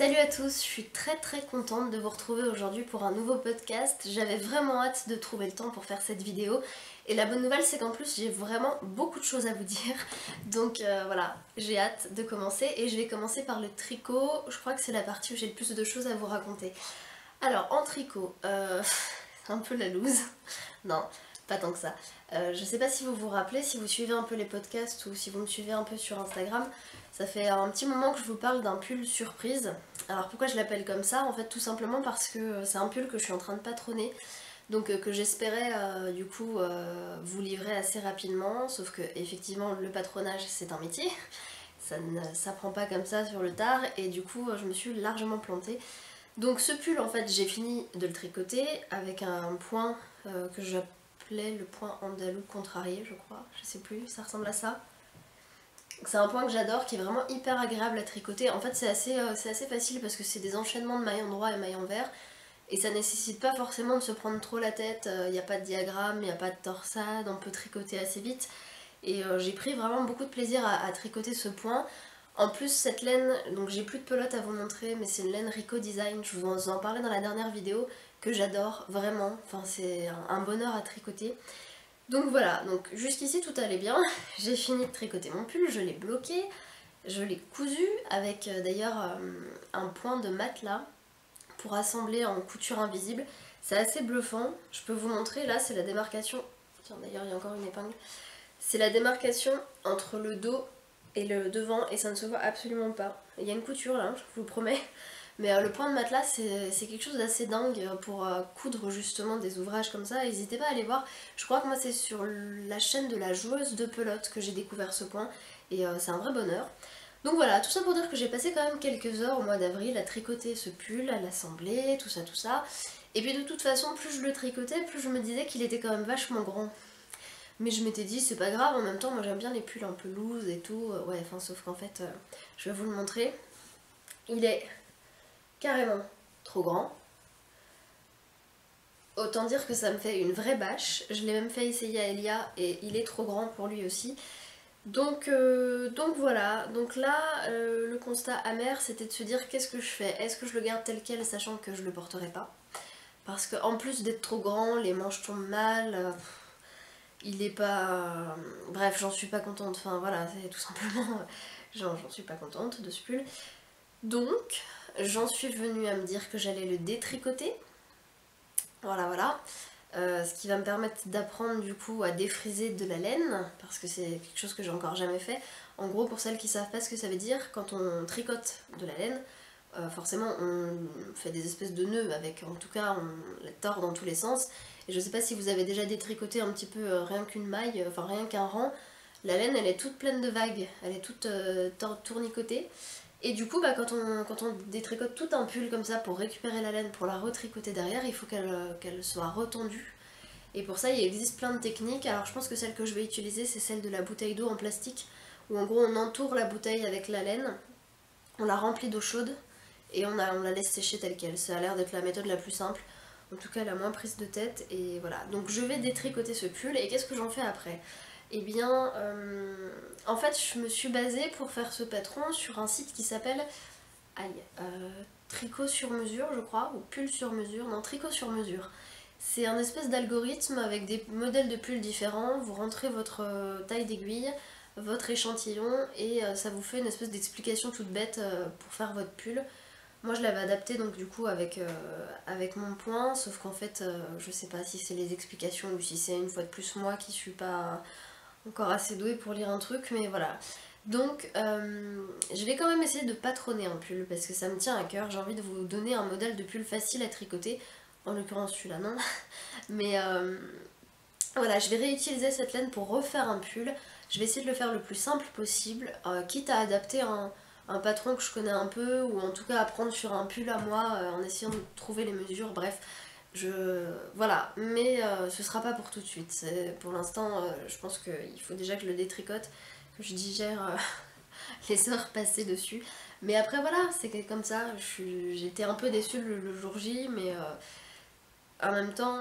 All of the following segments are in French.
Salut à tous, je suis très contente de vous retrouver aujourd'hui pour un nouveau podcast. J'avais vraiment hâte de trouver le temps pour faire cette vidéo. Et la bonne nouvelle c'est qu'en plus j'ai vraiment beaucoup de choses à vous dire. Donc voilà, j'ai hâte de commencer et je vais commencer par le tricot. Je crois que c'est la partie où j'ai le plus de choses à vous raconter. Alors en tricot, c'est un peu la loose. Non, pas tant que ça. Je sais pas si vous vous rappelez, si vous suivez un peu les podcasts ou si vous me suivez un peu sur Instagram, ça fait un petit moment que je vous parle d'un pull surprise. Alors pourquoi je l'appelle comme ça? En fait tout simplement parce que c'est un pull que je suis en train de patronner, donc que j'espérais du coup vous livrer assez rapidement, sauf que effectivement le patronage c'est un métier, ça ne s'apprend pas comme ça sur le tard et du coup je me suis largement plantée. Donc ce pull en fait j'ai fini de le tricoter avec un point que j'appelais le point andalou contrarié je crois, je sais plus, ça ressemble à ça. C'est un point que j'adore, qui est vraiment hyper agréable à tricoter. En fait c'est assez facile parce que c'est des enchaînements de mailles en droit et mailles en vert. Et ça nécessite pas forcément de se prendre trop la tête, il n'y a pas de diagramme, il n'y a pas de torsade, on peut tricoter assez vite. Et j'ai pris vraiment beaucoup de plaisir à tricoter ce point. En plus cette laine, donc j'ai plus de pelote à vous montrer, mais c'est une laine Rico Design, je vous en parlais dans la dernière vidéo, que j'adore vraiment, enfin c'est un bonheur à tricoter. Donc voilà, donc jusqu'ici tout allait bien, j'ai fini de tricoter mon pull, je l'ai bloqué, je l'ai cousu avec d'ailleurs un point de matelas pour assembler en couture invisible. C'est assez bluffant, je peux vous montrer, là c'est la démarcation, tiens d'ailleurs il y a encore une épingle, c'est la démarcation entre le dos et le devant et ça ne se voit absolument pas. Il y a une couture là, je vous promets. Mais le point de matelas c'est quelque chose d'assez dingue pour coudre justement des ouvrages comme ça, n'hésitez pas à aller voir. Je crois que moi c'est sur la chaîne de la joueuse de pelote que j'ai découvert ce point et c'est un vrai bonheur. Donc voilà, tout ça pour dire que j'ai passé quand même quelques heures au mois d'avril à tricoter ce pull, à l'assembler, tout ça tout ça. Et puis de toute façon plus je le tricotais, plus je me disais qu'il était quand même vachement grand. Mais je m'étais dit c'est pas grave, en même temps moi j'aime bien les pulls un peu loose et tout, ouais enfin sauf qu'en fait je vais vous le montrer. Il est carrément trop grand. Autant dire que ça me fait une vraie bâche. Je l'ai même fait essayer à Elia et il est trop grand pour lui aussi. Donc voilà, donc là le constat amer c'était de se dire qu'est-ce que je fais? Est-ce que je le garde tel quel sachant que je le porterai pas? Parce qu'en plus d'être trop grand, les manches tombent mal, il est pas... Bref, j'en suis pas contente, enfin voilà, c'est tout simplement... j'en suis pas contente de ce pull. Donc, j'en suis venue à me dire que j'allais le détricoter. Voilà. Ce qui va me permettre d'apprendre du coup à défriser de la laine, parce que c'est quelque chose que j'ai encore jamais fait. En gros, pour celles qui savent pas ce que ça veut dire, quand on tricote de la laine, forcément on fait des espèces de nœuds avec, en tout cas on la tord dans tous les sens. Et je sais pas si vous avez déjà détricoté un petit peu rien qu'une maille, enfin rien qu'un rang, la laine elle est toute pleine de vagues, elle est toute tournicotée. Et du coup quand on détricote tout un pull comme ça pour récupérer la laine, pour la retricoter derrière, il faut qu'elle soit retendue. Et pour ça il existe plein de techniques, alors je pense que celle que je vais utiliser c'est celle de la bouteille d'eau en plastique, où en gros on entoure la bouteille avec la laine, on la remplit d'eau chaude, et on la laisse sécher telle qu'elle. Ça a l'air d'être la méthode la plus simple, en tout cas la moins prise de tête, et voilà. Donc je vais détricoter ce pull, et qu'est-ce que j'en fais après? Eh bien, en fait je me suis basée pour faire ce patron sur un site qui s'appelle Tricot sur mesure je crois, ou pull sur mesure, non tricot sur mesure. C'est un espèce d'algorithme avec des modèles de pulls différents, vous rentrez votre taille d'aiguille, votre échantillon et ça vous fait une espèce d'explication toute bête pour faire votre pull. Moi je l'avais adapté donc du coup avec mon point, sauf qu'en fait je sais pas si c'est les explications ou si c'est une fois de plus moi qui suis pas encore assez douée pour lire un truc, mais voilà. Donc je vais quand même essayer de patronner un pull parce que ça me tient à cœur, j'ai envie de vous donner un modèle de pull facile à tricoter, en l'occurrence celui-là non, mais voilà, je vais réutiliser cette laine pour refaire un pull. Je vais essayer de le faire le plus simple possible, quitte à adapter un patron que je connais un peu, ou en tout cas à prendre sur un pull à moi en essayant de trouver les mesures, bref. Voilà, mais ce sera pas pour tout de suite. Pour l'instant, je pense qu'il faut déjà que je le détricote, que je digère les heures passées dessus. Mais après voilà, c'est comme ça, j'étais un peu déçue le jour J, mais en même temps,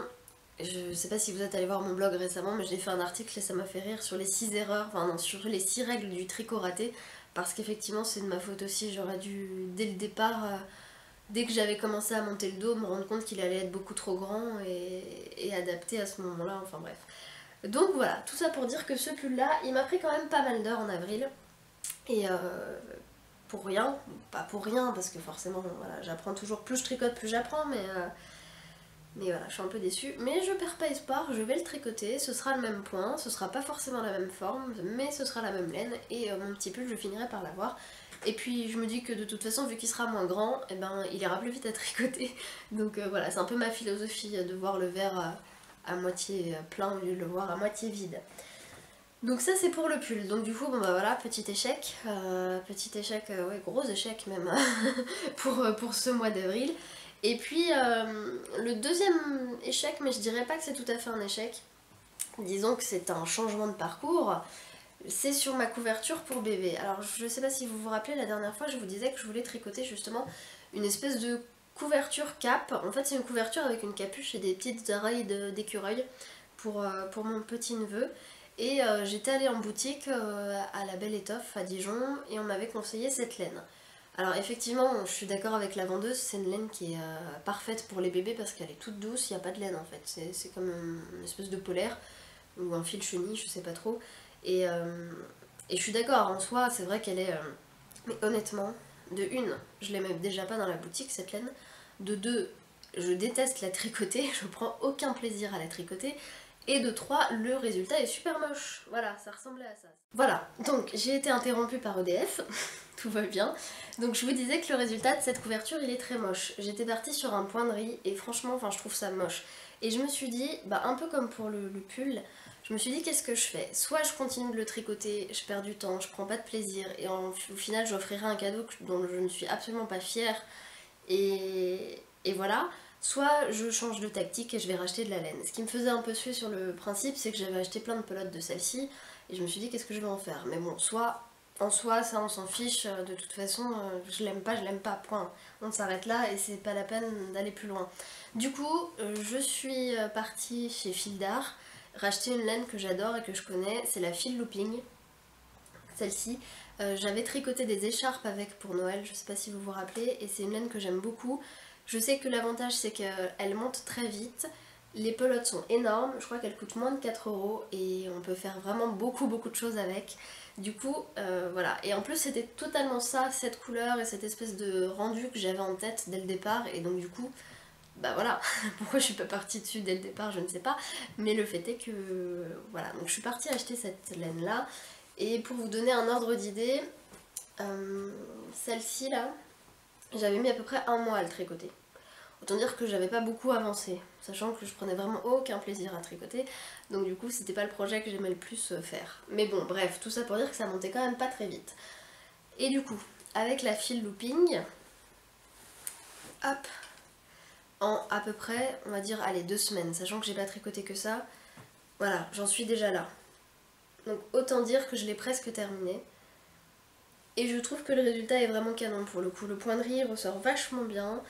je sais pas si vous êtes allé voir mon blog récemment, mais j'ai fait un article et ça m'a fait rire sur les 6 erreurs, enfin non, sur les 6 règles du tricot raté. parce qu'effectivement c'est de ma faute aussi, j'aurais dû dès le départ, dès que j'avais commencé à monter le dos, me rendre compte qu'il allait être beaucoup trop grand et adapté à ce moment-là, enfin bref. Donc voilà, tout ça pour dire que ce pull là, il m'a pris quand même pas mal d'heures en avril, et pour rien, pas pour rien parce que forcément voilà, j'apprends toujours, plus je tricote plus j'apprends, mais voilà, je suis un peu déçue. Mais je perds pas espoir, je vais le tricoter, ce sera le même point, ce sera pas forcément la même forme, mais ce sera la même laine, et mon petit pull je finirai par l'avoir. Et puis je me dis que de toute façon, vu qu'il sera moins grand, eh ben, il ira plus vite à tricoter. Donc voilà, c'est un peu ma philosophie de voir le verre à moitié plein au lieu de le voir à moitié vide. Donc ça c'est pour le pull, donc du coup bon bah voilà, petit échec, ouais gros échec même pour ce mois d'avril. Et puis le deuxième échec, mais je dirais pas que c'est tout à fait un échec, disons que c'est un changement de parcours, c'est sur ma couverture pour bébé. Alors je sais pas si vous vous rappelez, la dernière fois je vous disais que je voulais tricoter justement une espèce de couverture cape. En fait c'est une couverture avec une capuche et des petites oreilles d'écureuil pour mon petit neveu. Et j'étais allée en boutique à la Belle Étoffe à Dijon et on m'avait conseillé cette laine. Alors effectivement, je suis d'accord avec la vendeuse, c'est une laine qui est parfaite pour les bébés parce qu'elle est toute douce, il n'y a pas de laine en fait. C'est comme une espèce de polaire ou un fil chenille, je sais pas trop. Et je suis d'accord, en soi, c'est vrai qu'elle est... mais honnêtement, de une, je l'aimais déjà pas dans la boutique cette laine. De deux, je déteste la tricoter, je prends aucun plaisir à la tricoter. Et de 3, le résultat est super moche. Voilà, ça ressemblait à ça. Voilà, donc j'ai été interrompue par EDF, tout va bien. Donc je vous disais que le résultat de cette couverture, il est très moche. J'étais partie sur un point de riz et franchement, enfin je trouve ça moche. Et je me suis dit, bah un peu comme pour le pull, je me suis dit qu'est-ce que je fais? Soit je continue de le tricoter, je perds du temps, je prends pas de plaisir et au final j'offrirai un cadeau dont je ne suis absolument pas fière et voilà. Soit je change de tactique et je vais racheter de la laine. Ce qui me faisait un peu suer sur le principe, c'est que j'avais acheté plein de pelotes de celle-ci et je me suis dit qu'est-ce que je vais en faire. Mais bon, soit en soi, ça on s'en fiche, de toute façon, je l'aime pas, point. On s'arrête là et c'est pas la peine d'aller plus loin. Du coup, je suis partie chez Fil d'Art, racheter une laine que j'adore et que je connais, c'est la Fil Looping, celle-ci. J'avais tricoté des écharpes avec pour Noël, je sais pas si vous vous rappelez, et c'est une laine que j'aime beaucoup. Je sais que l'avantage c'est qu'elle monte très vite, les pelotes sont énormes, je crois qu'elles coûtent moins de 4 € et on peut faire vraiment beaucoup de choses avec. Du coup, voilà. Et en plus c'était totalement ça, cette couleur et cette espèce de rendu que j'avais en tête dès le départ, et donc du coup, bah voilà, pourquoi je suis pas partie dessus dès le départ, je ne sais pas, mais le fait est que, voilà, donc je suis partie acheter cette laine là, et pour vous donner un ordre d'idée, celle-ci là, j'avais mis à peu près un mois à le tricoter. Autant dire que j'avais pas beaucoup avancé, sachant que je prenais vraiment aucun plaisir à tricoter, donc du coup c'était pas le projet que j'aimais le plus faire. Mais bon, bref, tout ça pour dire que ça montait quand même pas très vite. Et du coup, avec la Fil Looping, hop, en à peu près, on va dire, allez, 2 semaines, sachant que j'ai pas tricoté que ça, voilà, j'en suis déjà là. Donc autant dire que je l'ai presque terminé. Et je trouve que le résultat est vraiment canon pour le coup. Le point de riz ressort vachement bien.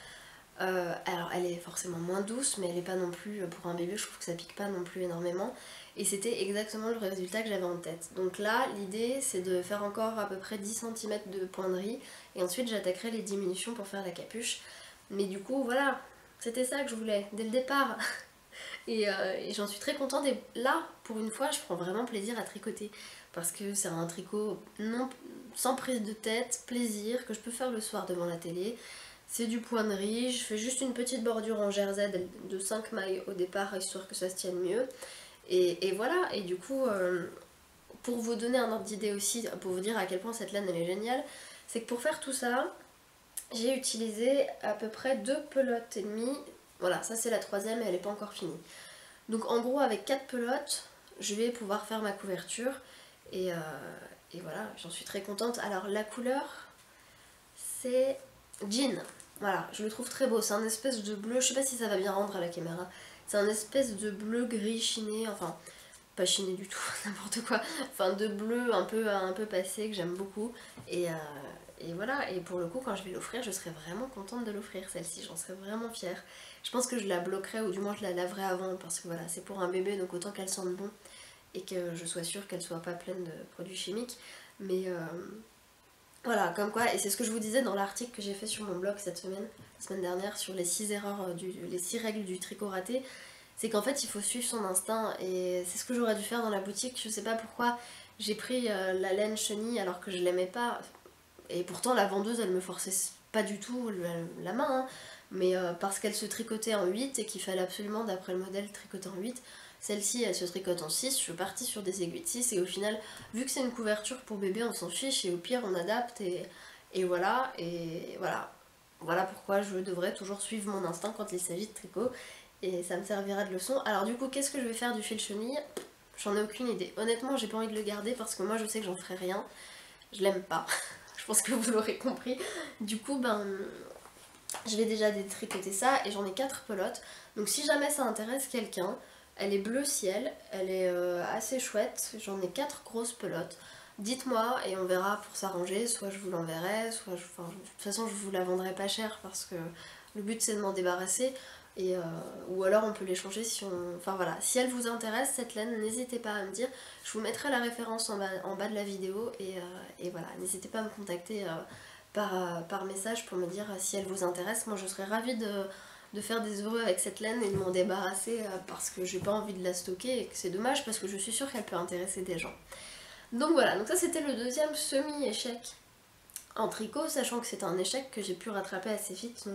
Alors elle est forcément moins douce, mais elle est pas non plus, pour un bébé je trouve que ça pique pas non plus énormément. Et c'était exactement le résultat que j'avais en tête. Donc là l'idée c'est de faire encore à peu près 10 cm de point de riz. Et ensuite j'attaquerai les diminutions pour faire la capuche. Mais du coup voilà, c'était ça que je voulais dès le départ. Et j'en suis très contente, et là pour une fois je prends vraiment plaisir à tricoter. Parce que c'est un tricot non, sans prise de tête, plaisir, que je peux faire le soir devant la télé. C'est du point de riz, je fais juste une petite bordure en jersey de 5 mailles au départ, histoire que ça se tienne mieux. Et voilà, et du coup, pour vous donner un ordre d'idée aussi, pour vous dire à quel point cette laine elle est géniale, c'est que pour faire tout ça, j'ai utilisé à peu près 2 pelotes et demie. Voilà, ça c'est la troisième et elle n'est pas encore finie. Donc en gros, avec 4 pelotes, je vais pouvoir faire ma couverture. Et voilà, j'en suis très contente. Alors la couleur, c'est jean. Voilà, je le trouve très beau. C'est un espèce de bleu, je sais pas si ça va bien rendre à la caméra. C'est un espèce de bleu gris chiné, enfin pas chiné du tout, n'importe quoi. Enfin de bleu un peu passé que j'aime beaucoup. Et voilà, et pour le coup quand je vais l'offrir, je serai vraiment contente de l'offrir celle-ci, j'en serais vraiment fière. Je pense que je la bloquerai ou du moins je la laverai avant parce que voilà, c'est pour un bébé donc autant qu'elle sente bon et que je sois sûre qu'elle soit pas pleine de produits chimiques. Mais Voilà, comme quoi, et c'est ce que je vous disais dans l'article que j'ai fait sur mon blog cette semaine, la semaine dernière, sur les 6 erreurs, les 6 règles du tricot raté, c'est qu'en fait il faut suivre son instinct, et c'est ce que j'aurais dû faire dans la boutique. Je sais pas pourquoi j'ai pris la laine chenille alors que je l'aimais pas, et pourtant la vendeuse elle me forçait pas du tout la main, hein, mais parce qu'elle se tricotait en 8 et qu'il fallait absolument, d'après le modèle, tricoter en 8. Celle-ci elle se tricote en 6, je suis partie sur des aiguilles de 6 et au final, vu que c'est une couverture pour bébé, on s'en fiche et au pire on adapte et voilà, et voilà. Voilà pourquoi je devrais toujours suivre mon instinct quand il s'agit de tricot et ça me servira de leçon. Alors du coup, qu'est-ce que je vais faire du fil chenille? J'en ai aucune idée. Honnêtement, j'ai pas envie de le garder parce que moi je sais que j'en ferai rien. Je l'aime pas. Je pense que vous l'aurez compris. Du coup, ben, je vais déjà détricoter ça et j'en ai 4 pelotes. Donc si jamais ça intéresse quelqu'un, elle est bleu ciel, elle est assez chouette. J'en ai 4 grosses pelotes. Dites-moi et on verra pour s'arranger. Soit je vous l'enverrai, soit enfin, de toute façon je vous la vendrai pas cher parce que le but c'est de m'en débarrasser. Et, ou alors on peut l'échanger si on... Enfin voilà, si elle vous intéresse cette laine, n'hésitez pas à me dire. Je vous mettrai la référence en bas de la vidéo et voilà, n'hésitez pas à me contacter par message pour me dire si elle vous intéresse. Moi je serais ravie de faire des heureux avec cette laine et de m'en débarrasser parce que j'ai pas envie de la stocker et que c'est dommage parce que je suis sûre qu'elle peut intéresser des gens. Donc voilà, donc ça c'était le deuxième semi-échec en tricot, sachant que c'est un échec que j'ai pu rattraper assez vite,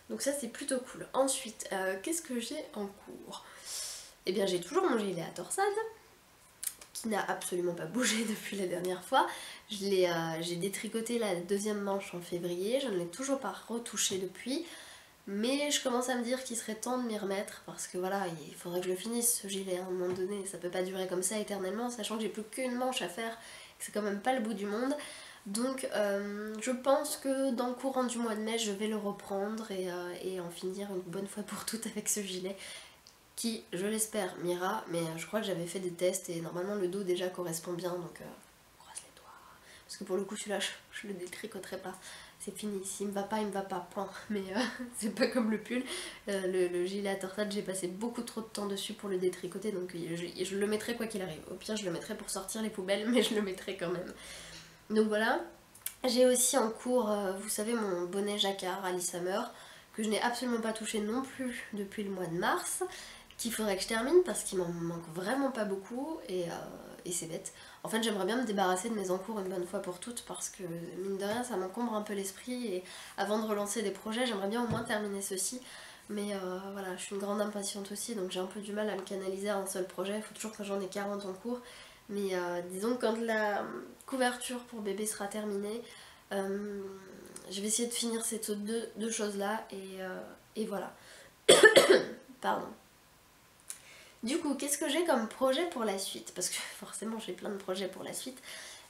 donc ça c'est plutôt cool. Ensuite, qu'est-ce que j'ai en cours? Eh bien j'ai toujours mon gilet à torsade, qui n'a absolument pas bougé depuis la dernière fois. J'ai détricoté la deuxième manche en février, je ne l'ai toujours pas retouché depuis, mais je commence à me dire qu'il serait temps de m'y remettre, parce que voilà, il faudrait que je le finisse ce gilet à un moment donné, ça peut pas durer comme ça éternellement, sachant que j'ai plus qu'une manche à faire, que c'est quand même pas le bout du monde. Donc je pense que dans le courant du mois de mai, je vais le reprendre et en finir une bonne fois pour toutes avec ce gilet qui, je l'espère, m'ira, mais je crois que j'avais fait des tests et normalement le dos déjà correspond bien, donc on croise les doigts. Parce que pour le coup celui-là, je le détricoterai pas. C'est fini, s'il me va pas, il me va pas, point. Mais c'est pas comme le pull. Le gilet à torsade, j'ai passé beaucoup trop de temps dessus pour le détricoter, donc je le mettrai quoi qu'il arrive. Au pire, je le mettrai pour sortir les poubelles, mais je le mettrai quand même. Donc voilà. J'ai aussi en cours, vous savez, mon bonnet jacquard Alice Summer, que je n'ai absolument pas touché non plus depuis le mois de mars, qu'il faudrait que je termine parce qu'il m'en manque vraiment pas beaucoup et c'est bête. En fait, j'aimerais bien me débarrasser de mes encours une bonne fois pour toutes parce que, mine de rien, ça m'encombre un peu l'esprit et avant de relancer des projets, j'aimerais bien au moins terminer ceci. Mais voilà, je suis une grande impatiente aussi, donc j'ai un peu du mal à me canaliser à un seul projet. Il faut toujours que j'en ai 40 en cours. Mais disons que quand la couverture pour bébé sera terminée, je vais essayer de finir ces deux choses-là et voilà. Pardon. Du coup, qu'est-ce que j'ai comme projet pour la suite? Parce que forcément, j'ai plein de projets pour la suite.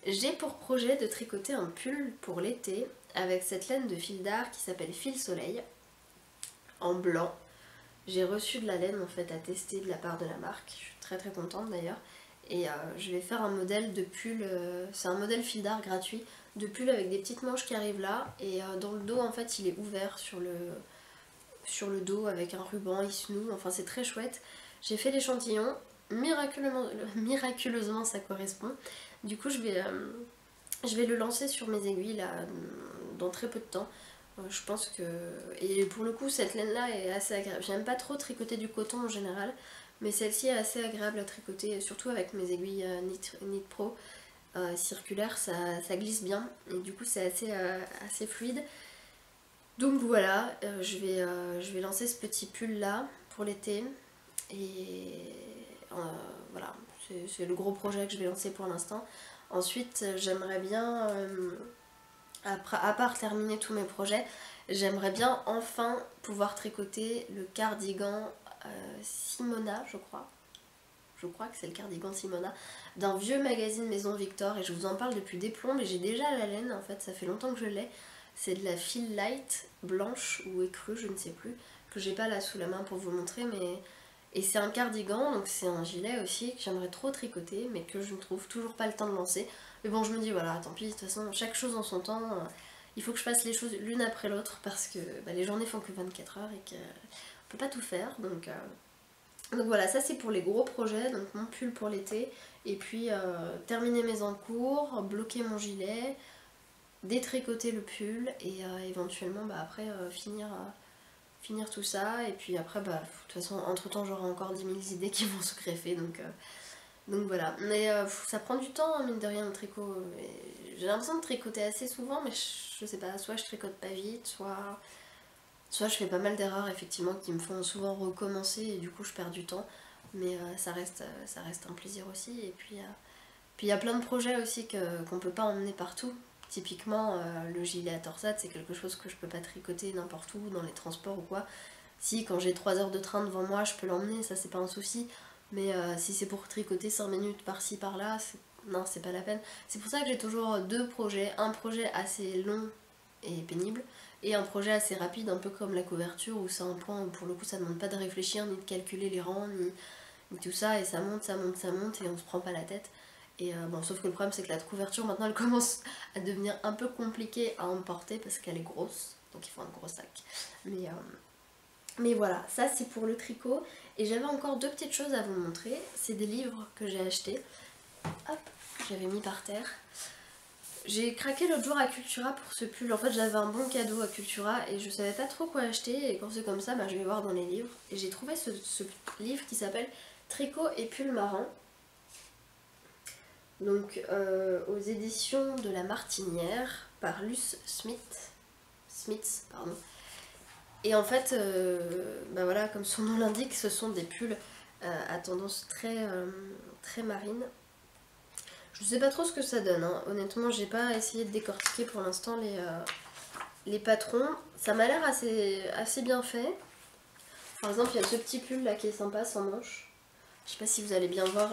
J'ai pour projet de tricoter un pull pour l'été avec cette laine de fil d'art qui s'appelle Fil Soleil en blanc. J'ai reçu de la laine en fait à tester de la part de la marque. Je suis très contente d'ailleurs. Et je vais faire un modèle de pull, c'est un modèle fil d'art gratuit, de pull avec des petites manches qui arrivent là. Et dans le dos en fait il est ouvert sur le dos avec un ruban, il se noue, enfin c'est très chouette. J'ai fait l'échantillon, miraculeusement ça correspond. Du coup je vais le lancer sur mes aiguilles là dans très peu de temps. Je pense que... Et pour le coup cette laine là est assez agréable. J'aime pas trop tricoter du coton en général, mais celle-ci est assez agréable à tricoter, surtout avec mes aiguilles Knit Pro circulaires, ça glisse bien et du coup c'est assez fluide. Donc voilà, je vais lancer ce petit pull là pour l'été et voilà, c'est le gros projet que je vais lancer pour l'instant. Ensuite j'aimerais bien, à part terminer tous mes projets, j'aimerais bien enfin pouvoir tricoter le cardigan Simona, je crois que c'est le cardigan Simona, d'un vieux magazine Maison Victor, et je vous en parle depuis des plombs, mais j'ai déjà la laine en fait, ça fait longtemps que je l'ai. C'est de la fil light blanche ou écrue, je ne sais plus, que j'ai pas là sous la main pour vous montrer, mais... Et c'est un cardigan, donc c'est un gilet aussi que j'aimerais trop tricoter, mais que je ne trouve toujours pas le temps de lancer. Mais bon, je me dis voilà, tant pis, de toute façon, chaque chose en son temps, il faut que je fasse les choses l'une après l'autre, parce que les journées font que 24 heures et qu'on peut pas tout faire, donc voilà, ça c'est pour les gros projets, donc mon pull pour l'été, et puis terminer mes encours, bloquer mon gilet, détricoter le pull et éventuellement bah, après finir tout ça. Et puis après, bah, de toute façon, entre temps j'aurai encore 10 000 idées qui vont se greffer, donc voilà. Mais ça prend du temps, mine de rien, le tricot. J'ai l'impression de tricoter assez souvent, mais je sais pas, soit je tricote pas vite, soit je fais pas mal d'erreurs effectivement qui me font souvent recommencer et du coup je perds du temps. Mais ça reste un plaisir aussi. Et puis il y a plein de projets aussi qu'on peut pas emmener partout. Typiquement, le gilet à torsade, c'est quelque chose que je peux pas tricoter n'importe où, dans les transports ou quoi. Si, quand j'ai 3 heures de train devant moi, je peux l'emmener, ça c'est pas un souci. Mais si c'est pour tricoter 5 minutes par-ci par-là, non, c'est pas la peine. C'est pour ça que j'ai toujours 2 projets. Un projet assez long et pénible, et un projet assez rapide, un peu comme la couverture, où c'est un point où pour le coup ça demande pas de réfléchir, ni de calculer les rangs, ni tout ça, et ça monte, ça monte, ça monte, et on se prend pas la tête. Et bon, sauf que le problème c'est que la couverture maintenant elle commence à devenir un peu compliquée à emporter parce qu'elle est grosse, donc il faut un gros sac. Mais voilà, ça c'est pour le tricot. Et j'avais encore 2 petites choses à vous montrer. C'est des livres que j'ai achetés. Hop, j'avais mis par terre. J'ai craqué l'autre jour à Cultura pour ce pull. En fait j'avais un bon cadeau à Cultura et je savais pas trop quoi acheter. Et quand c'est comme ça, bah, je vais voir dans les livres. Et j'ai trouvé ce livre qui s'appelle Tricot et pull marin. Donc aux éditions de la Martinière par Luce Smith, pardon. Et en fait, bah voilà, comme son nom l'indique, ce sont des pulls à tendance très marine. Je sais pas trop ce que ça donne, hein. Honnêtement j'ai pas essayé de décortiquer pour l'instant les patrons. Ça m'a l'air assez bien fait. Par exemple il y a ce petit pull là qui est sympa sans manches. Je sais pas si vous allez bien voir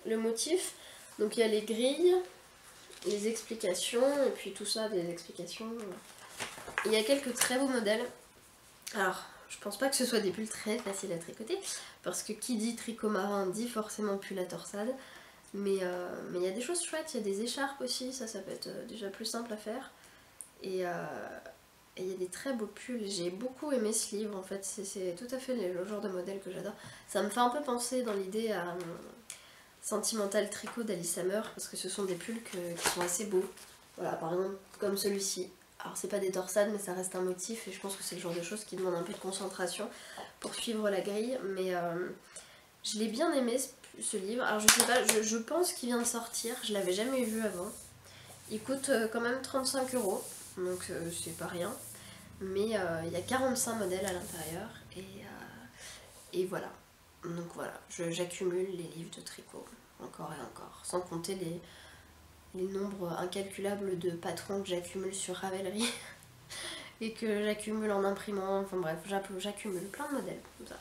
le motif. Donc il y a les grilles, les explications, et puis tout ça, des explications. Il y a quelques très beaux modèles. Alors, je pense pas que ce soit des pulls très faciles à tricoter, parce que qui dit tricot marin dit forcément pull à torsade. Mais il y a des choses chouettes, il y a des écharpes aussi, ça peut être déjà plus simple à faire. Et il y a des très beaux pulls, j'ai beaucoup aimé ce livre en fait, c'est tout à fait le genre de modèle que j'adore. Ça me fait un peu penser dans l'idée à Sentimental Tricot d'Alice Hammer, parce que ce sont des pulls qui sont assez beaux. Voilà, par exemple comme celui-ci. Alors c'est pas des torsades mais ça reste un motif et je pense que c'est le genre de choses qui demande un peu de concentration pour suivre la grille. Mais je l'ai bien aimé ce livre. Alors je sais pas, je pense qu'il vient de sortir, je l'avais jamais vu avant. Il coûte quand même 35 €, donc c'est pas rien. Mais il y a 45 modèles à l'intérieur et voilà. Donc voilà, j'accumule les livres de tricot, encore et encore, sans compter les nombres incalculables de patrons que j'accumule sur Ravelry et que j'accumule en imprimant, enfin bref, j'accumule plein de modèles comme ça.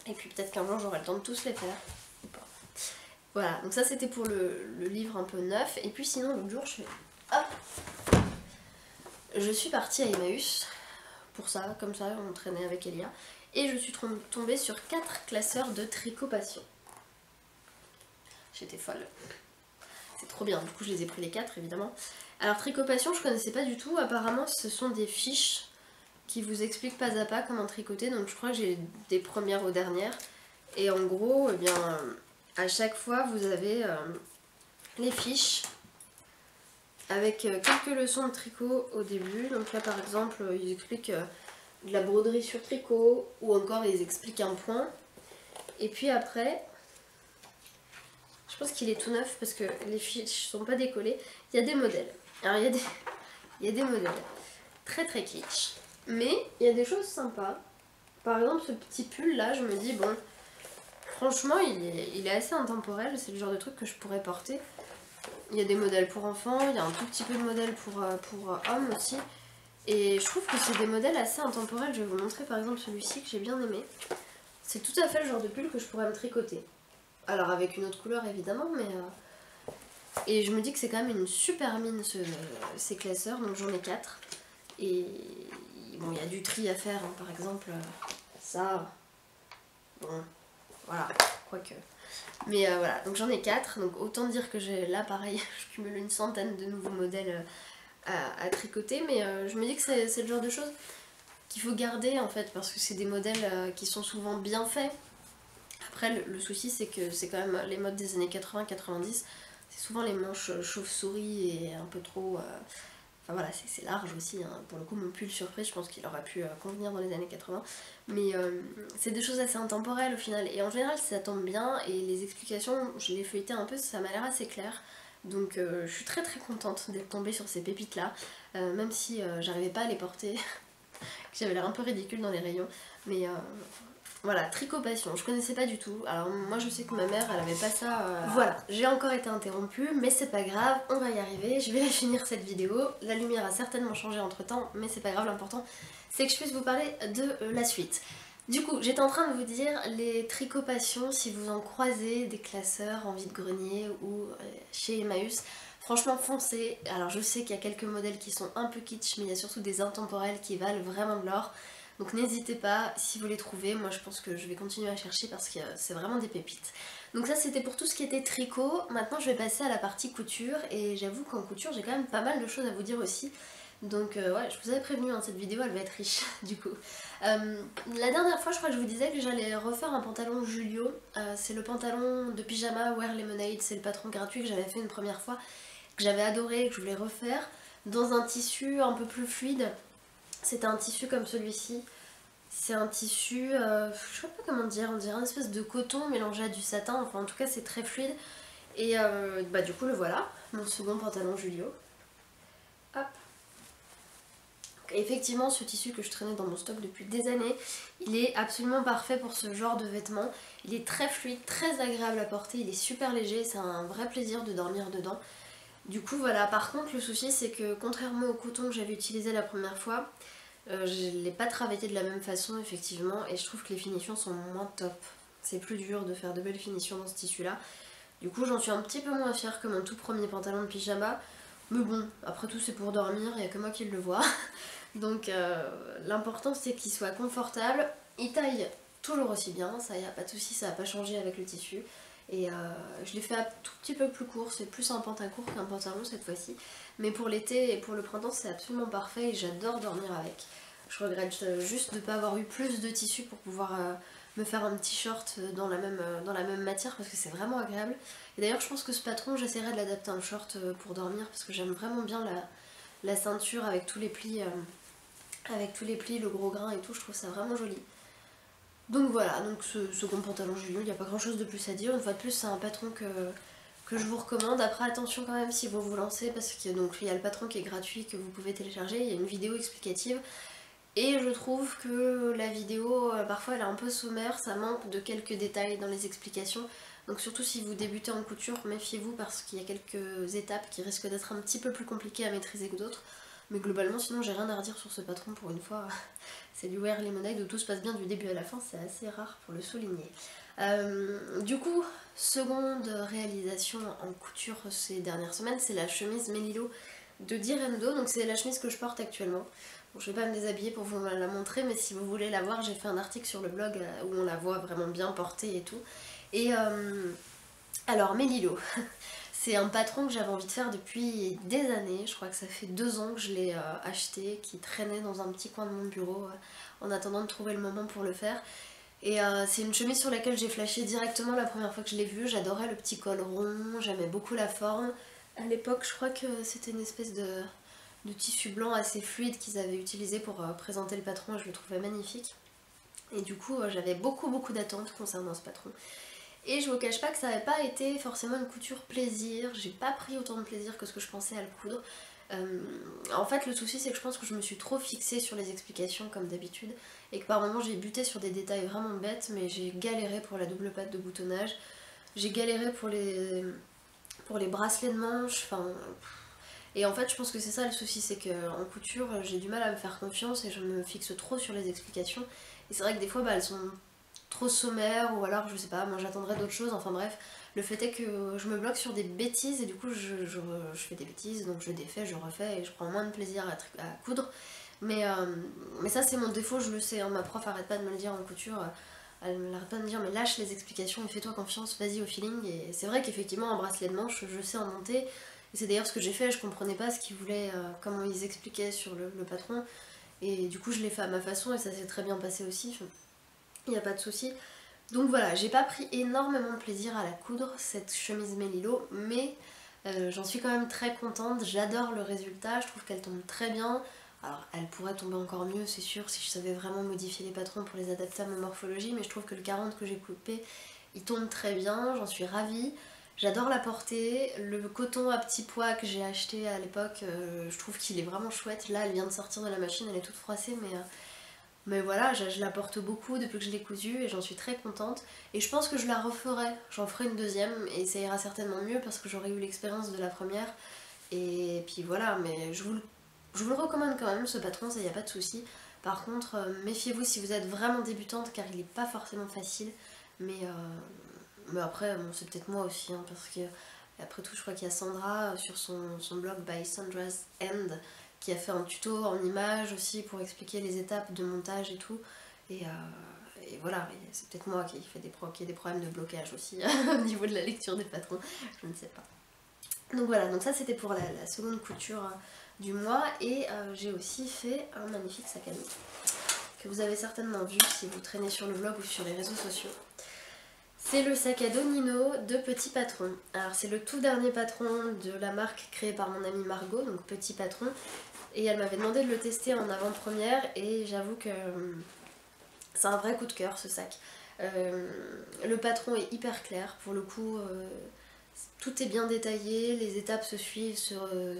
Et puis peut-être qu'un jour j'aurai le temps de tous les faire, ou pas. Voilà, donc ça c'était pour le livre un peu neuf, et puis sinon l'autre jour je suis partie à Emmaüs, pour ça, comme ça, on traînait avec Elia. Et je suis tombée sur 4 classeurs de Tricot Passion. J'étais folle. C'est trop bien, du coup je les ai pris les 4 évidemment. Alors Tricot Passion je connaissais pas du tout, apparemment ce sont des fiches qui vous expliquent pas à pas comment tricoter. Donc je crois que j'ai des premières aux dernières. Et en gros, eh bien, à chaque fois vous avez les fiches avec quelques leçons de tricot au début. Donc là par exemple ils expliquent de la broderie sur tricot, ou encore ils expliquent un point. Et puis après, je pense qu'il est tout neuf parce que les fiches sont pas décollées. Il y a des modèles. Alors il y a des modèles très kitsch, mais il y a des choses sympas. Par exemple ce petit pull là, je me dis bon, franchement il est assez intemporel, c'est le genre de truc que je pourrais porter. Il y a des modèles pour enfants, il y a un tout petit peu de modèles pour hommes aussi. Et je trouve que c'est des modèles assez intemporels. Je vais vous montrer par exemple celui-ci que j'ai bien aimé. C'est tout à fait le genre de pull que je pourrais me tricoter. Alors avec une autre couleur évidemment, mais... Et je me dis que c'est quand même une super mine ces classeurs, donc j'en ai 4. Et bon, il y a du tri à faire, hein. Par exemple, ça... Bon, voilà, quoique... Mais voilà, donc j'en ai 4, donc autant dire que j'ai là pareil, je cumule une centaine de nouveaux modèles à tricoter, mais je me dis que c'est le genre de choses qu'il faut garder en fait, parce que c'est des modèles qui sont souvent bien faits. Après le souci c'est que c'est quand même les modes des années 80-90, c'est souvent les manches chauve-souris et un peu trop... Enfin voilà, c'est large aussi, hein. Pour le coup mon pull surprise, je pense qu'il aurait pu convenir dans les années 80. Mais c'est des choses assez intemporelles au final. Et en général ça tombe bien et les explications, je les feuilletais un peu, ça m'a l'air assez clair. Donc je suis très très contente d'être tombée sur ces pépites là, même si j'arrivais pas à les porter, que j'avais l'air un peu ridicule dans les rayons. Mais voilà, tricot passion, je connaissais pas du tout. Alors moi je sais que ma mère elle avait pas ça. Voilà, j'ai encore été interrompue, mais c'est pas grave, on va y arriver. Je vais la finir cette vidéo. La lumière a certainement changé entre temps, mais c'est pas grave, l'important c'est que je puisse vous parler de la suite. Du coup, j'étais en train de vous dire les tricots passion, si vous en croisez des classeurs en vide-grenier ou chez Emmaüs, franchement foncez. Alors je sais qu'il y a quelques modèles qui sont un peu kitsch, mais il y a surtout des intemporels qui valent vraiment de l'or. Donc n'hésitez pas, si vous les trouvez, moi je pense que je vais continuer à chercher parce que c'est vraiment des pépites. Donc ça c'était pour tout ce qui était tricot. Maintenant je vais passer à la partie couture et j'avoue qu'en couture j'ai quand même pas mal de choses à vous dire aussi. Donc ouais, je vous avais prévenu, hein, cette vidéo elle va être riche du coup. La dernière fois je crois que je vous disais que j'allais refaire un pantalon Julio. C'est le pantalon de pyjama Wear Lemonade, c'est le patron gratuit que j'avais fait une première fois, que j'avais adoré et que je voulais refaire dans un tissu un peu plus fluide. C'était un tissu comme celui-ci. C'est un tissu, je sais pas comment dire, on dirait une espèce de coton mélangé à du satin, enfin en tout cas c'est très fluide. Et bah du coup le voilà, mon second pantalon Julio. Hop. Effectivement, ce tissu que je traînais dans mon stock depuis des années, il est absolument parfait pour ce genre de vêtements. Il est très fluide, très agréable à porter, il est super léger, c'est un vrai plaisir de dormir dedans. Du coup voilà, par contre le souci c'est que contrairement au coton que j'avais utilisé la première fois, je ne l'ai pas travaillé de la même façon effectivement et je trouve que les finitions sont moins top. C'est plus dur de faire de belles finitions dans ce tissu là. Du coup j'en suis un petit peu moins fière que mon tout premier pantalon de pyjama. Mais bon, après tout c'est pour dormir, il n'y a que moi qui le vois. Donc l'important c'est qu'il soit confortable. Il taille toujours aussi bien, ça y a pas de souci, ça n'a pas changé avec le tissu. Et je l'ai fait un tout petit peu plus court, c'est plus un pantalon court qu'un pantalon cette fois-ci. Mais pour l'été et pour le printemps c'est absolument parfait et j'adore dormir avec. Je regrette juste de ne pas avoir eu plus de tissu pour pouvoir me faire un petit short dans la même matière parce que c'est vraiment agréable. Et d'ailleurs je pense que ce patron j'essaierai de l'adapter en short pour dormir parce que j'aime vraiment bien la ceinture avec tous les plis, le gros grain et tout, je trouve ça vraiment joli. Donc voilà, donc ce second pantalon Julio, il n'y a pas grand chose de plus à dire. Une fois de plus, c'est un patron que je vous recommande. Après, attention quand même si vous vous lancez, parce qu'il y a le patron qui est gratuit, que vous pouvez télécharger, il y a une vidéo explicative. Et je trouve que la vidéo, parfois, elle est un peu sommaire, ça manque de quelques détails dans les explications. Donc surtout si vous débutez en couture, méfiez-vous parce qu'il y a quelques étapes qui risquent d'être un petit peu plus compliquées à maîtriser que d'autres. Mais globalement, sinon, j'ai rien à redire sur ce patron pour une fois. C'est du Wear Lemonade où tout se passe bien du début à la fin, c'est assez rare pour le souligner. Du coup, seconde réalisation en couture ces dernières semaines, c'est la chemise Melilo de Direndo. Donc c'est la chemise que je porte actuellement. Bon, je vais pas me déshabiller pour vous la montrer, mais si vous voulez la voir, j'ai fait un article sur le blog où on la voit vraiment bien portée et tout. Et alors Melilo, c'est un patron que j'avais envie de faire depuis des années, je crois que ça fait 2 ans que je l'ai acheté, qui traînait dans un petit coin de mon bureau en attendant de trouver le moment pour le faire. Et c'est une chemise sur laquelle j'ai flashé directement la première fois que je l'ai vue, j'adorais le petit col rond, j'aimais beaucoup la forme. À l'époque je crois que c'était une espèce de tissu blanc assez fluide qu'ils avaient utilisé pour présenter le patron et je le trouvais magnifique. Et du coup j'avais beaucoup d'attentes concernant ce patron. Et je vous cache pas que ça n'avait pas été forcément une couture plaisir, j'ai pas pris autant de plaisir que ce que je pensais à le coudre. En fait le souci c'est que je pense que je me suis trop fixée sur les explications comme d'habitude et que par moments j'ai buté sur des détails vraiment bêtes, mais j'ai galéré pour la double patte de boutonnage, j'ai galéré pour les bracelets de manches, enfin... Et en fait je pense que c'est ça le souci, c'est qu'en couture j'ai du mal à me faire confiance et je me fixe trop sur les explications. Et c'est vrai que des fois elles sont trop sommaires ou alors je sais pas, moi j'attendrais d'autres choses, enfin bref. Le fait est que je me bloque sur des bêtises et du coup je fais des bêtises, donc je défais, je refais et je prends moins de plaisir à coudre. Mais ça c'est mon défaut, je le sais, hein. Ma prof arrête pas de me le dire en couture, elle arrête pas de me dire mais lâche les explications et fais-toi confiance, vas-y au feeling. Et c'est vrai qu'effectivement un bracelet de manche, je sais en monter. Et c'est d'ailleurs ce que j'ai fait, je comprenais pas ce qu'ils voulaient, comment ils expliquaient sur le patron. Et du coup je l'ai fait à ma façon et ça s'est très bien passé aussi, il n'y a pas de souci. Donc voilà, j'ai pas pris énormément de plaisir à la coudre, cette chemise Melilo, mais J'en suis quand même très contente, j'adore le résultat, je trouve qu'elle tombe très bien. Alors elle pourrait tomber encore mieux c'est sûr si je savais vraiment modifier les patrons pour les adapter à ma morphologie, mais je trouve que le 40 que j'ai coupé il tombe très bien, j'en suis ravie. J'adore la porter, le coton à petits pois que j'ai acheté à l'époque, je trouve qu'il est vraiment chouette. Là elle vient de sortir de la machine, elle est toute froissée mais voilà, je la porte beaucoup depuis que je l'ai cousue et j'en suis très contente. Et je pense que je la referai, j'en ferai une deuxième et ça ira certainement mieux parce que j'aurai eu l'expérience de la première. Et puis voilà, mais je vous le recommande quand même ce patron, ça y a pas de souci. Par contre, méfiez-vous si vous êtes vraiment débutante car il est pas forcément facile. Mais après, bon, c'est peut-être moi aussi, hein, parce que après tout, je crois qu'il y a Sandra sur son blog By Sandra's End qui a fait un tuto en images aussi pour expliquer les étapes de montage et tout. Et voilà, c'est peut-être moi qui ai des problèmes de blocage aussi au niveau de la lecture des patrons, je ne sais pas. Donc voilà, donc ça c'était pour la seconde couture du mois et j'ai aussi fait un magnifique sac à dos que vous avez certainement vu si vous traînez sur le blog ou sur les réseaux sociaux. C'est le sac à dos Nino de Petit Patron. Alors c'est le tout dernier patron de la marque créée par mon amie Margot, donc Petit Patron. Et elle m'avait demandé de le tester en avant-première et j'avoue que c'est un vrai coup de cœur ce sac. Le patron est hyper clair, pour le coup tout est bien détaillé, les étapes se suivent,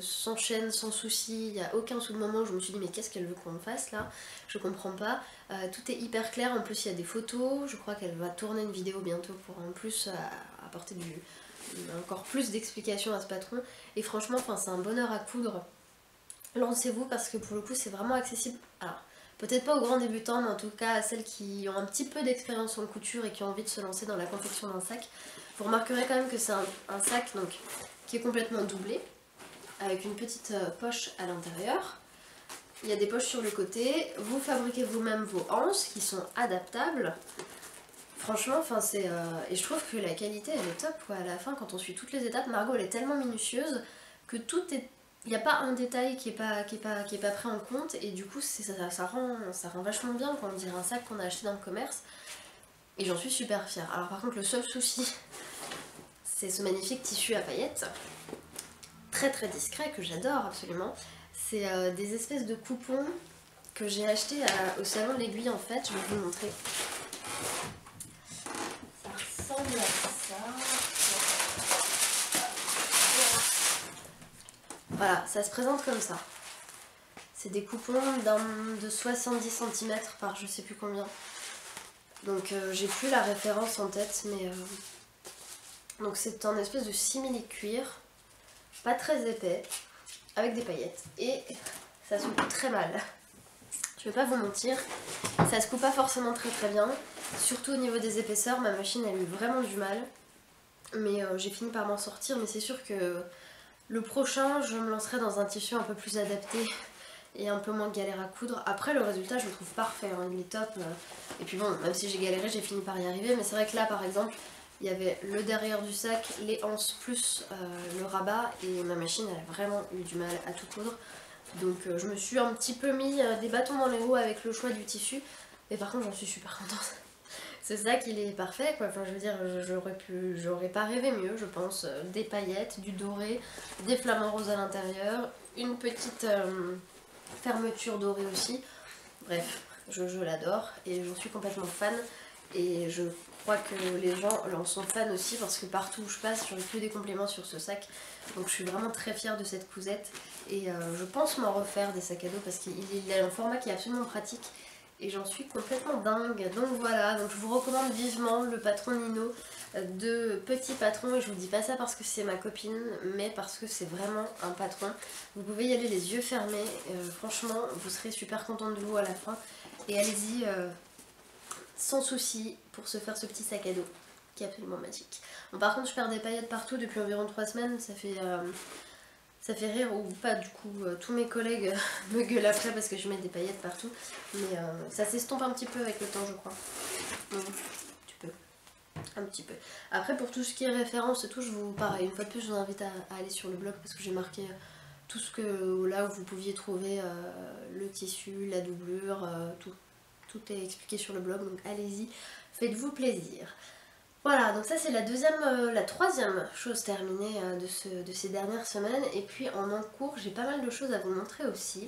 s'enchaînent sans souci, il n'y a aucun moment où je me suis dit mais qu'est-ce qu'elle veut qu'on fasse là, je comprends pas. Tout est hyper clair, en plus il y a des photos, je crois qu'elle va tourner une vidéo bientôt pour en plus apporter encore plus d'explications à ce patron. Et franchement c'est un bonheur à coudre. Lancez-vous parce que pour le coup c'est vraiment accessible. Alors peut-être pas aux grands débutants mais en tout cas à celles qui ont un petit peu d'expérience en couture et qui ont envie de se lancer dans la confection d'un sac. Vous remarquerez quand même que c'est un sac donc, qui est complètement doublé avec une petite poche à l'intérieur. Il y a des poches sur le côté. Vous fabriquez vous-même vos anses qui sont adaptables. Franchement, et je trouve que la qualité elle est top quoi. À la fin quand on suit toutes les étapes, Margot elle est tellement minutieuse que tout est... Il n'y a pas un détail qui est pas pris en compte et du coup ça rend vachement bien quand on dirait un sac qu'on a acheté dans le commerce. Et j'en suis super fière. Alors par contre le seul souci c'est ce magnifique tissu à paillettes. Très très discret que j'adore absolument. C'est des espèces de coupons que j'ai acheté au salon de l'Aiguille en fait. Je vais vous montrer. Ça ressemble à ça. Voilà, ça se présente comme ça. C'est des coupons de 70 cm par je sais plus combien. Donc j'ai plus la référence en tête, mais... Donc c'est un espèce de simili-cuir, pas très épais, avec des paillettes. Et ça se coupe très mal. Je vais pas vous mentir, ça se coupe pas forcément très très bien. Surtout au niveau des épaisseurs, ma machine a eu vraiment du mal. Mais j'ai fini par m'en sortir, mais c'est sûr que... Le prochain, je me lancerai dans un tissu un peu plus adapté et un peu moins galère à coudre. Après, le résultat, je le trouve parfait, hein, il est top. Et puis bon, même si j'ai galéré, j'ai fini par y arriver. Mais c'est vrai que là, par exemple, il y avait le derrière du sac, les anses plus le rabat. Et ma machine, elle a vraiment eu du mal à tout coudre. Donc je me suis un petit peu mis des bâtons dans les roues avec le choix du tissu. Mais par contre, j'en suis super contente. C'est ça qu'il est parfait quoi, enfin je veux dire j'aurais pas rêvé mieux je pense, des paillettes, du doré, des flamants roses à l'intérieur, une petite fermeture dorée aussi, bref je l'adore et j'en suis complètement fan et je crois que les gens en sont fans aussi parce que partout où je passe j'aurai que des compléments sur ce sac donc je suis vraiment très fière de cette cousette et je pense m'en refaire des sacs à dos parce qu'il a un format qui est absolument pratique. Et j'en suis complètement dingue. Donc voilà, donc je vous recommande vivement le patron Nino de Petit Patron. Et je vous dis pas ça parce que c'est ma copine, mais parce que c'est vraiment un patron. Vous pouvez y aller les yeux fermés. Franchement, vous serez super content de vous à la fin. Et allez-y sans souci pour se faire ce petit sac à dos qui est absolument magique. Bon, par contre, je perds des paillettes partout depuis environ 3 semaines. Ça fait rire ou pas du coup, tous mes collègues me gueulent après parce que je mets des paillettes partout. Mais ça s'estompe un petit peu avec le temps je crois. Tu peux. Un petit peu. Après pour tout ce qui est référence et tout, pareil, une fois de plus je vous invite à aller sur le blog parce que j'ai marqué tout ce que là où vous pouviez trouver le tissu, la doublure, tout est expliqué sur le blog donc allez-y, faites-vous plaisir. Voilà, donc ça c'est la troisième chose terminée de ces dernières semaines. Et puis en un cours, j'ai pas mal de choses à vous montrer aussi.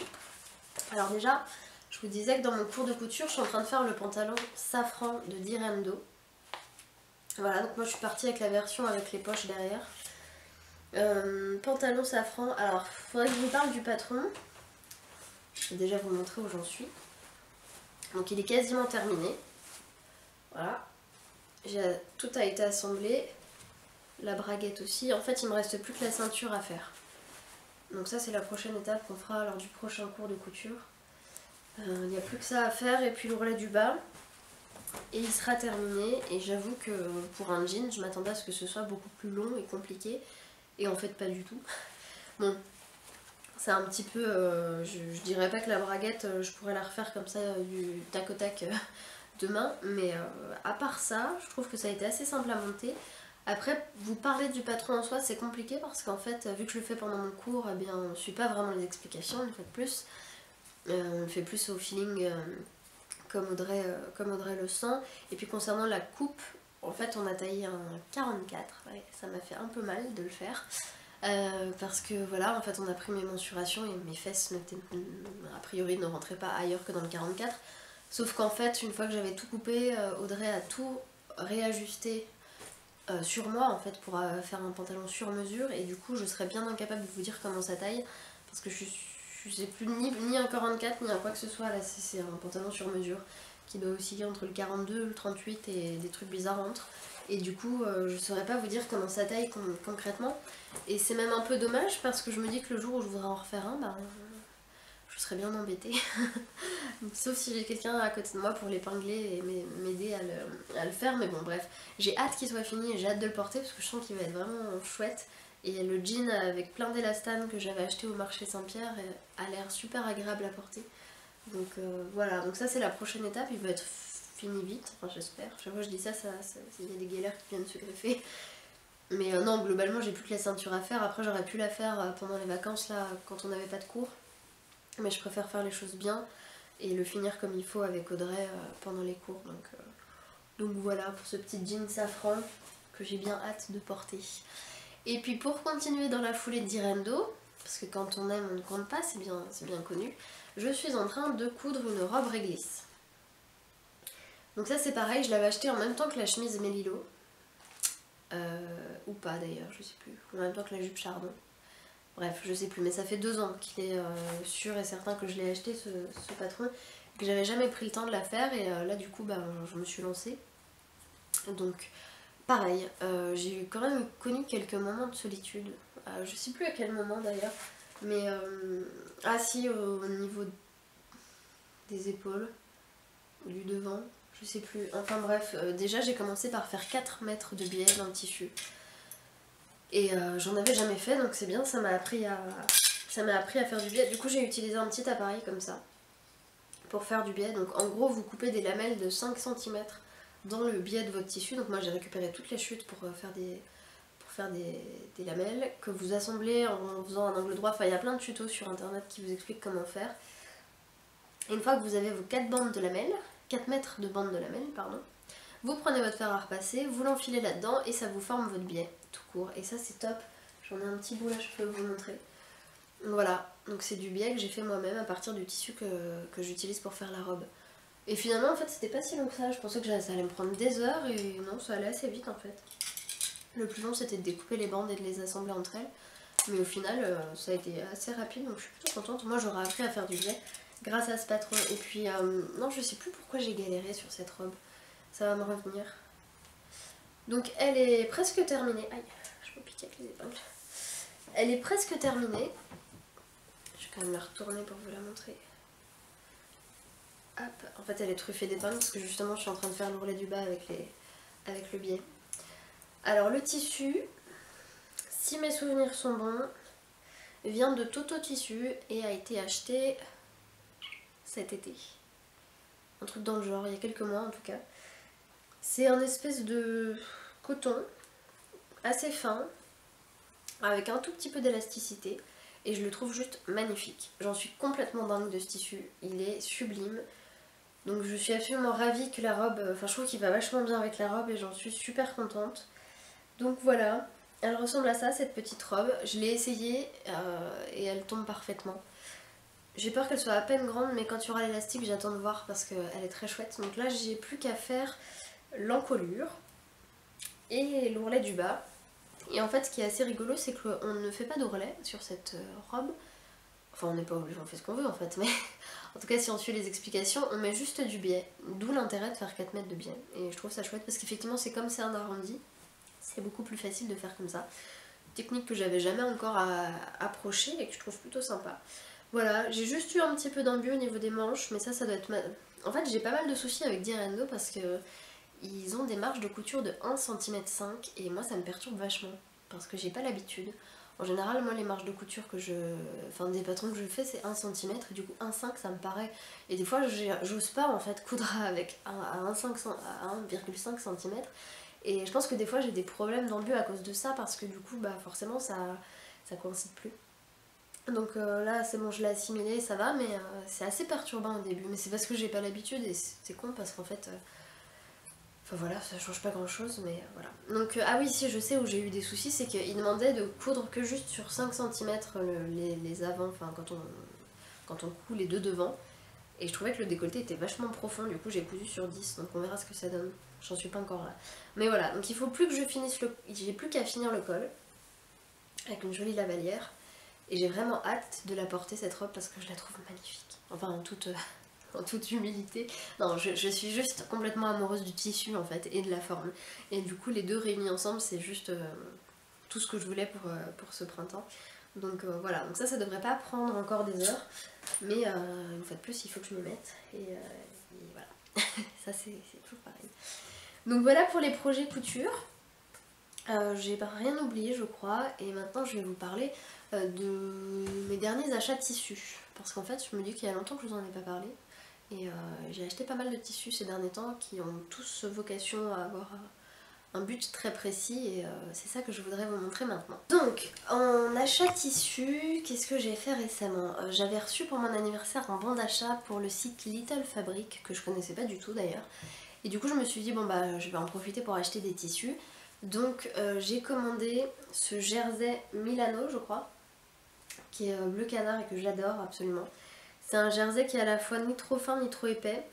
Alors déjà, je vous disais que dans mon cours de couture, je suis en train de faire le pantalon safran de Direndo. Voilà, donc moi je suis partie avec la version avec les poches derrière. Pantalon safran, alors il faudrait que je vous parle du patron. Je vais déjà vous montrer où j'en suis. Donc il est quasiment terminé. Voilà. Tout a été assemblé. La braguette aussi. En fait il me reste plus que la ceinture à faire. Donc ça c'est la prochaine étape qu'on fera lors du prochain cours de couture. Il n'y a plus que ça à faire et puis l'ourlet du bas. Et il sera terminé. Et j'avoue que pour un jean je m'attendais à ce que ce soit beaucoup plus long et compliqué. Et en fait pas du tout. Bon, c'est un petit peu, je dirais pas que la braguette je pourrais la refaire comme ça du tac au tac demain, mais à part ça, je trouve que ça a été assez simple à monter. Après, vous parler du patron en soi c'est compliqué parce qu'en fait, vu que je le fais pendant mon cours, eh bien on ne suit pas vraiment les explications une fois de plus. On le fait plus au feeling comme Audrey le sent. Et puis concernant la coupe, en fait on a taillé un 44, ouais, ça m'a fait un peu mal de le faire. Parce que voilà, en fait on a pris mes mensurations et mes fesses a priori ne rentraient pas ailleurs que dans le 44. Sauf qu'en fait, une fois que j'avais tout coupé, Audrey a tout réajusté sur moi en fait pour faire un pantalon sur mesure. Et du coup je serais bien incapable de vous dire comment ça taille. Parce que je sais plus ni un 44 ni un quoi que ce soit. Là c'est un pantalon sur mesure qui doit osciller entre le 42, le 38 et des trucs bizarres entre. Et du coup je saurais pas vous dire comment ça taille concrètement. Et c'est même un peu dommage parce que je me dis que le jour où je voudrais en refaire un, bah, je serais bien embêtée. Sauf si j'ai quelqu'un à côté de moi pour l'épingler et m'aider à le faire. Mais bon bref, j'ai hâte qu'il soit fini et j'ai hâte de le porter parce que je sens qu'il va être vraiment chouette. Et le jean avec plein d'élastane que j'avais acheté au marché Saint-Pierre a l'air super agréable à porter. Donc voilà, donc ça c'est la prochaine étape, il va être fini vite, enfin j'espère. Chaque fois que je dis ça, il y a des galères qui viennent se greffer. Mais non, globalement j'ai plus que la ceinture à faire. Après j'aurais pu la faire pendant les vacances là, quand on n'avait pas de cours. Mais je préfère faire les choses bien et le finir comme il faut avec Audrey pendant les cours. Donc voilà pour ce petit jean safran que j'ai bien hâte de porter. Et puis pour continuer dans la foulée de Direndo, parce que quand on aime on ne compte pas, c'est bien connu, je suis en train de coudre une robe réglisse. Donc ça c'est pareil, je l'avais acheté en même temps que la chemise Mélilo. Ou pas d'ailleurs, je sais plus. En même temps que la jupe Chardon. Bref, je sais plus, mais ça fait 2 ans qu'il est sûr et certain que je l'ai acheté ce patron. Que j'avais jamais pris le temps de la faire et là du coup bah, je me suis lancée. Donc pareil, j'ai quand même connu quelques moments de solitude. Je sais plus à quel moment d'ailleurs. Mais ah si, au niveau des épaules, du devant, je sais plus. Enfin bref, déjà j'ai commencé par faire 4 mètres de biais dans le tissu. Et j'en avais jamais fait, donc c'est bien, ça m'a appris à faire du biais. Du coup j'ai utilisé un petit appareil comme ça pour faire du biais. Donc en gros vous coupez des lamelles de 5 cm dans le biais de votre tissu. Donc moi j'ai récupéré toutes les chutes pour faire des lamelles que vous assemblez en faisant un angle droit. Enfin il y a plein de tutos sur internet qui vous expliquent comment faire. Et une fois que vous avez vos 4 bandes de lamelles, 4 mètres de bandes de lamelles, pardon, vous prenez votre fer à repasser, vous l'enfilez là-dedans et ça vous forme votre biais tout court. Et ça c'est top, j'en ai un petit bout là, je peux vous montrer. Voilà, donc c'est du biais que j'ai fait moi-même à partir du tissu que j'utilise pour faire la robe. Et finalement en fait c'était pas si long que ça, je pensais que ça allait me prendre des heures et non, ça allait assez vite en fait. Le plus long c'était de découper les bandes et de les assembler entre elles. Mais au final ça a été assez rapide donc je suis plutôt contente. Moi j'aurais appris à faire du biais grâce à ce patron. Et puis non, je sais plus pourquoi j'ai galéré sur cette robe. Ça va me revenir. Donc elle est presque terminée. Aïe, je me pique avec les épingles. Elle est presque terminée. Je vais quand même la retourner pour vous la montrer. Hop. En fait elle est truffée d'épingles parce que justement je suis en train de faire l'ourlet du bas avec le biais. Alors le tissu, si mes souvenirs sont bons, vient de Toto Tissu et a été acheté cet été. Un truc dans le genre, il y a quelques mois en tout cas. C'est un espèce de coton assez fin, avec un tout petit peu d'élasticité, et je le trouve juste magnifique. J'en suis complètement dingue de ce tissu, il est sublime. Donc je suis absolument ravie que la robe, enfin je trouve qu'il va vachement bien avec la robe et j'en suis super contente. Donc voilà, elle ressemble à ça cette petite robe. Je l'ai essayée et elle tombe parfaitement. J'ai peur qu'elle soit à peine grande mais quand il y aura l'élastique j'attends de voir parce qu'elle est très chouette. Donc là j'ai plus qu'à faire l'encolure et l'ourlet du bas. Et en fait ce qui est assez rigolo c'est qu'on ne fait pas d'ourlet sur cette robe. Enfin on n'est pas obligé, on fait ce qu'on veut en fait, mais en tout cas si on suit les explications, on met juste du biais. D'où l'intérêt de faire 4 mètres de biais. Et je trouve ça chouette parce qu'effectivement c'est comme c'est un arrondi, c'est beaucoup plus facile de faire comme ça. Technique que j'avais jamais encore approchée et que je trouve plutôt sympa. Voilà, j'ai juste eu un petit peu d'embu au niveau des manches, mais ça doit être... En fait j'ai pas mal de soucis avec Direndo parce que ils ont des marges de couture de 1,5 cm et moi ça me perturbe vachement parce que j'ai pas l'habitude. En général, moi les marges de couture que je... Enfin des patrons que je fais c'est 1 cm et du coup 1,5 ça me paraît... Et des fois j'ose pas en fait coudre avec à 1,5 cm et je pense que des fois j'ai des problèmes d'embu à cause de ça parce que du coup bah forcément ça coïncide plus. Donc là c'est bon, je l'ai assimilé, ça va, mais c'est assez perturbant au début. Mais c'est parce que j'ai pas l'habitude et c'est con parce qu'en fait... Enfin voilà, ça change pas grand chose, mais voilà. Donc, ah oui, si je sais où j'ai eu des soucis, c'est qu'ils demandaient de coudre que juste sur 5 cm les avants, enfin quand on coud les deux devant. Et je trouvais que le décolleté était vachement profond, du coup j'ai cousu sur 10, donc on verra ce que ça donne. J'en suis pas encore là. Mais voilà, donc il faut plus que je finisse le... J'ai plus qu'à finir le col, avec une jolie lavalière. Et j'ai vraiment hâte de la porter cette robe parce que je la trouve magnifique. Enfin en toute humilité. Non, je suis juste complètement amoureuse du tissu en fait et de la forme. Et du coup les deux réunis ensemble c'est juste tout ce que je voulais pour ce printemps. Donc voilà, donc ça devrait pas prendre encore des heures. Mais une fois de plus il faut que je me mette. Et voilà, ça c'est toujours pareil. Donc voilà pour les projets couture. J'ai rien oublié je crois et maintenant je vais vous parler de mes derniers achats de tissus parce qu'en fait je me dis qu'il y a longtemps que je vous en ai pas parlé et j'ai acheté pas mal de tissus ces derniers temps qui ont tous vocation à avoir un but très précis et c'est ça que je voudrais vous montrer maintenant. Donc en achat tissu, qu'est-ce que j'ai fait récemment? J'avais reçu pour mon anniversaire un bon d'achat pour le site Little Fabric que je connaissais pas du tout d'ailleurs et du coup je me suis dit bon bah je vais en profiter pour acheter des tissus. Donc j'ai commandé ce jersey Milano je crois, qui est bleu canard et que j'adore absolument. C'est un jersey qui est à la fois ni trop fin ni trop épais,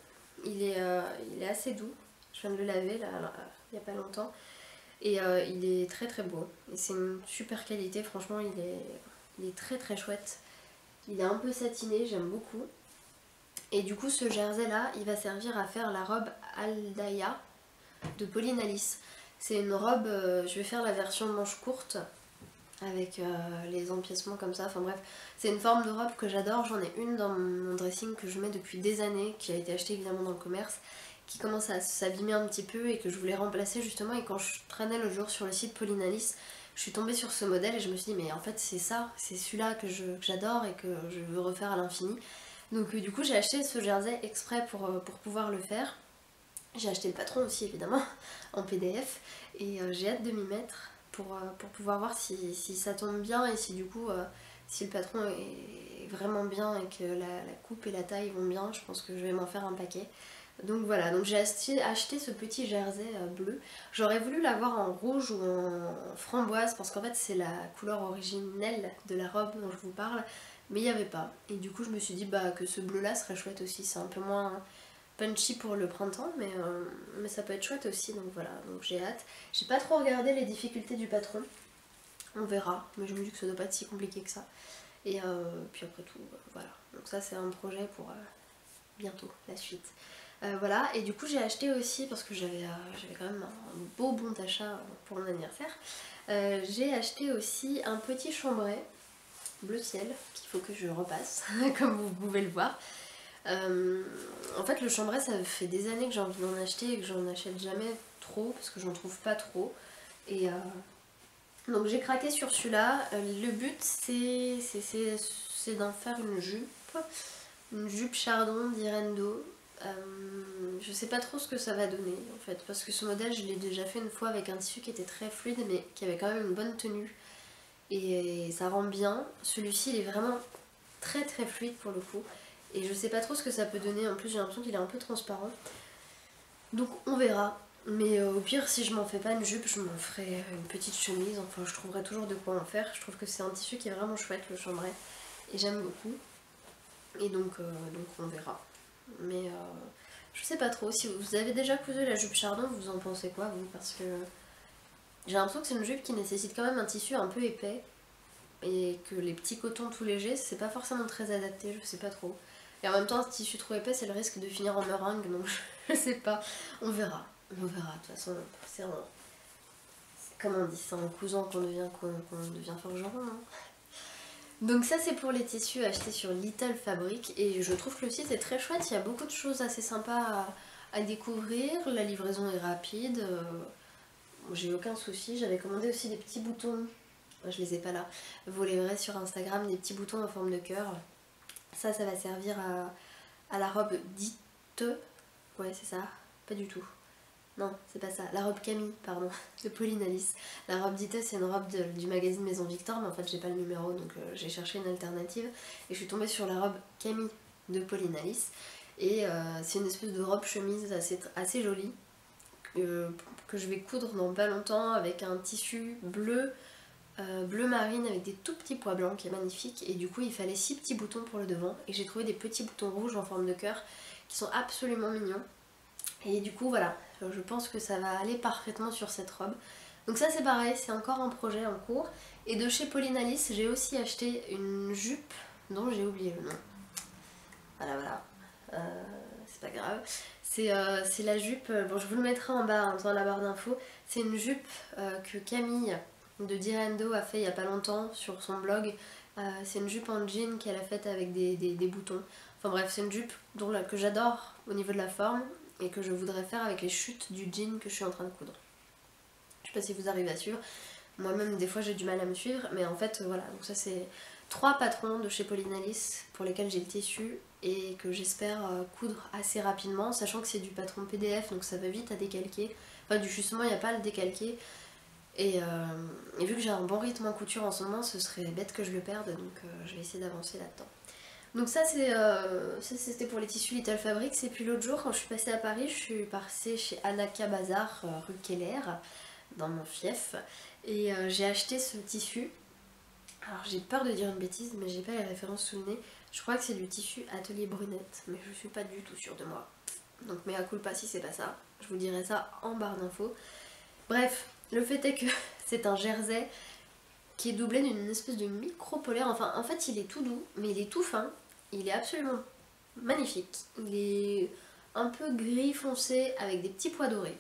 il est assez doux, je viens de le laver là, il n'y a pas longtemps, et il est très très beau, et c'est une super qualité, franchement il est très très chouette, il est un peu satiné, j'aime beaucoup. Et du coup ce jersey là, il va servir à faire la robe Aldaya de Pauline Alice. C'est une robe, je vais faire la version manche courte avec les empiècements comme ça, enfin bref. C'est une forme de robe que j'adore, j'en ai une dans mon dressing que je mets depuis des années, qui a été achetée évidemment dans le commerce, qui commence à s'abîmer un petit peu et que je voulais remplacer justement. Et quand je traînais le jour sur le site Pauline Alice, je suis tombée sur ce modèle et je me suis dit mais en fait c'est ça, c'est celui-là que j'adore et que je veux refaire à l'infini. Donc du coup j'ai acheté ce jersey exprès pour pouvoir le faire. J'ai acheté le patron aussi évidemment en PDF et j'ai hâte de m'y mettre pour pouvoir voir si ça tombe bien et si du coup si le patron est vraiment bien et que la coupe et la taille vont bien, je pense que je vais m'en faire un paquet. Donc voilà, donc j'ai acheté ce petit jersey bleu. J'aurais voulu l'avoir en rouge ou en framboise parce qu'en fait c'est la couleur originelle de la robe dont je vous parle, mais il n'y avait pas. Et du coup je me suis dit bah, que ce bleu là serait chouette aussi, c'est un peu moins punchy pour le printemps, mais ça peut être chouette aussi, donc voilà, donc j'ai hâte. J'ai pas trop regardé les difficultés du patron, on verra, mais je me dis que ça doit pas être si compliqué que ça. Et puis après tout, voilà, donc ça c'est un projet pour bientôt, la suite. Voilà, et du coup j'ai acheté aussi, parce que j'avais quand même un beau bon d'achat pour mon anniversaire, j'ai acheté aussi un petit chambray bleu ciel, qu'il faut que je repasse, comme vous pouvez le voir. En fait le chambray ça fait des années que j'ai envie d'en acheter et que j'en achète jamais trop parce que j'en trouve pas trop et donc j'ai craqué sur celui-là. Le but c'est d'en faire une jupe chardon d'Irendo. Je sais pas trop ce que ça va donner en fait parce que ce modèle je l'ai déjà fait une fois avec un tissu qui était très fluide mais qui avait quand même une bonne tenue et ça rend bien. Celui-ci il est vraiment très très fluide pour le coup. Et je sais pas trop ce que ça peut donner, en plus j'ai l'impression qu'il est un peu transparent. Donc on verra. Mais au pire, si je m'en fais pas une jupe, je me ferai une petite chemise. Enfin, je trouverai toujours de quoi en faire. Je trouve que c'est un tissu qui est vraiment chouette, le chambray. Et j'aime beaucoup. Et donc on verra. Mais je sais pas trop. Si vous avez déjà cousu la jupe Chardon, vous en pensez quoi, vous? Parce que j'ai l'impression que c'est une jupe qui nécessite quand même un tissu un peu épais. Et que les petits cotons tout légers, c'est pas forcément très adapté, je sais pas trop. Et en même temps, un tissu trop épais, c'est le risque de finir en meringue, donc je sais pas. On verra. On verra, de toute façon, comme on dit, c'est en cousant qu'on devient forgeron. Hein. Donc ça c'est pour les tissus achetés sur Little Fabric et je trouve que le site est très chouette, il y a beaucoup de choses assez sympas à découvrir, la livraison est rapide, j'ai aucun souci, j'avais commandé aussi des petits boutons, je les ai pas là, vous les verrez sur Instagram, des petits boutons en forme de cœur, ça va servir à la robe dite, ouais c'est ça, pas du tout. Non, c'est pas ça. La robe Camille, pardon, de Pauline Alice. La robe Dita, c'est une robe du magazine Maison Victor, mais en fait j'ai pas le numéro, donc j'ai cherché une alternative. Et je suis tombée sur la robe Camille de Pauline Alice. Et c'est une espèce de robe chemise assez jolie, que je vais coudre dans pas longtemps avec un tissu bleu, bleu marine avec des tout petits pois blancs qui est magnifique. Et du coup il fallait 6 petits boutons pour le devant. Et j'ai trouvé des petits boutons rouges en forme de cœur qui sont absolument mignons. Et du coup voilà, je pense que ça va aller parfaitement sur cette robe. Donc ça c'est pareil, c'est encore un projet en cours. Et de chez Pauline Alice, j'ai aussi acheté une jupe dont j'ai oublié le nom. Voilà, c'est pas grave. C'est la jupe, bon je vous le mettrai en bas, hein, dans la barre d'infos. C'est une jupe que Camille de Direndo a fait il y a pas longtemps sur son blog. C'est une jupe en jean qu'elle a faite avec des boutons. Enfin bref, c'est une jupe que j'adore au niveau de la forme et que je voudrais faire avec les chutes du jean que je suis en train de coudre. Je sais pas si vous arrivez à suivre, moi-même des fois j'ai du mal à me suivre, mais en fait voilà, donc ça c'est 3 patrons de chez Pauline Alice pour lesquels j'ai le tissu et que j'espère coudre assez rapidement, sachant que c'est du patron PDF donc ça va vite à décalquer, enfin justement il n'y a pas à le décalquer. Et vu que j'ai un bon rythme en couture en ce moment, ce serait bête que je le perde, donc je vais essayer d'avancer là-dedans. Donc ça c'était pour les tissus Little Fabrics. Et puis l'autre jour quand je suis passée à Paris, je suis passée chez Anaka Bazar rue Keller, dans mon fief, et j'ai acheté ce tissu. Alors j'ai peur de dire une bêtise mais j'ai pas les références sous le nez. Je crois que c'est du tissu Atelier Brunette, mais je suis pas du tout sûre de moi. Donc mea culpa si c'est pas ça, je vous dirai ça en barre d'infos. Bref, le fait est que c'est un jersey qui est doublé d'une espèce de micro-polaire. Enfin, en fait, il est tout doux, mais il est tout fin. Il est absolument magnifique. Il est un peu gris foncé avec des petits pois dorés.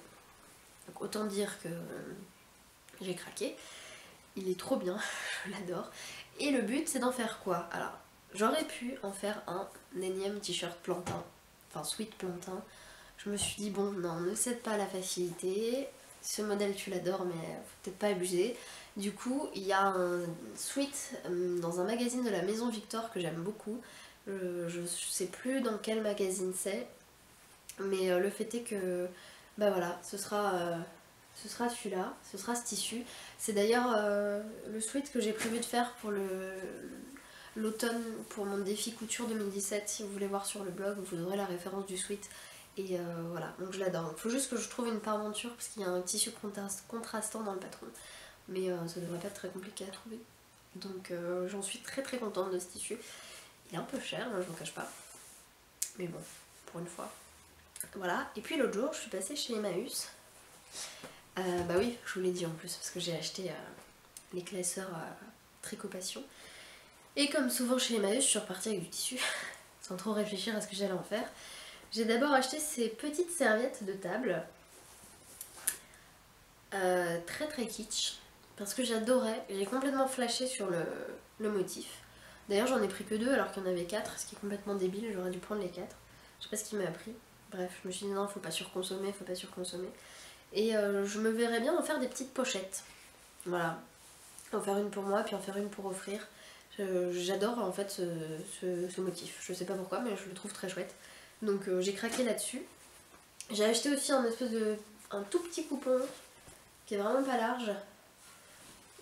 Donc autant dire que j'ai craqué. Il est trop bien, je l'adore. Et le but, c'est d'en faire quoi? Alors, j'aurais pu en faire un énième t-shirt plantain. Enfin, sweat plantain. Je me suis dit, bon, non, ne cède pas à la facilité. Ce modèle, tu l'adores, mais faut peut-être pas abuser. Du coup, il y a un sweat dans un magazine de la Maison Victor que j'aime beaucoup. Je sais plus dans quel magazine c'est, mais le fait est que, bah voilà, ce sera celui-là, ce sera ce tissu. C'est d'ailleurs le sweat que j'ai prévu de faire pour l'automne, pour mon défi couture 2017. Si vous voulez voir sur le blog, vous aurez la référence du sweat. Et voilà, donc je l'adore. Il faut juste que je trouve une parmenture parce qu'il y a un tissu contrastant dans le patron. Mais ça devrait pas être très compliqué à trouver. Donc j'en suis très très contente de ce tissu. Il est un peu cher, je vous cache pas. Mais bon, pour une fois. Voilà, et puis l'autre jour, je suis passée chez Emmaüs. Bah oui, je vous l'ai dit en plus, parce que j'ai acheté les classeurs Tricot Passion. Et comme souvent chez Emmaüs, je suis repartie avec du tissu, sans trop réfléchir à ce que j'allais en faire. J'ai d'abord acheté ces petites serviettes de table, très très kitsch, parce que j'adorais, j'ai complètement flashé sur le motif. D'ailleurs j'en ai pris que 2 alors qu'il y en avait 4, ce qui est complètement débile, j'aurais dû prendre les 4. Je sais pas ce qui m'a pris. Bref, je me suis dit non, faut pas surconsommer, faut pas surconsommer. Et je me verrais bien en faire des petites pochettes. Voilà. En faire une pour moi, puis en faire une pour offrir. J'adore en fait ce motif. Je sais pas pourquoi, mais je le trouve très chouette. Donc j'ai craqué là-dessus. J'ai acheté aussi un tout petit coupon, qui est vraiment pas large,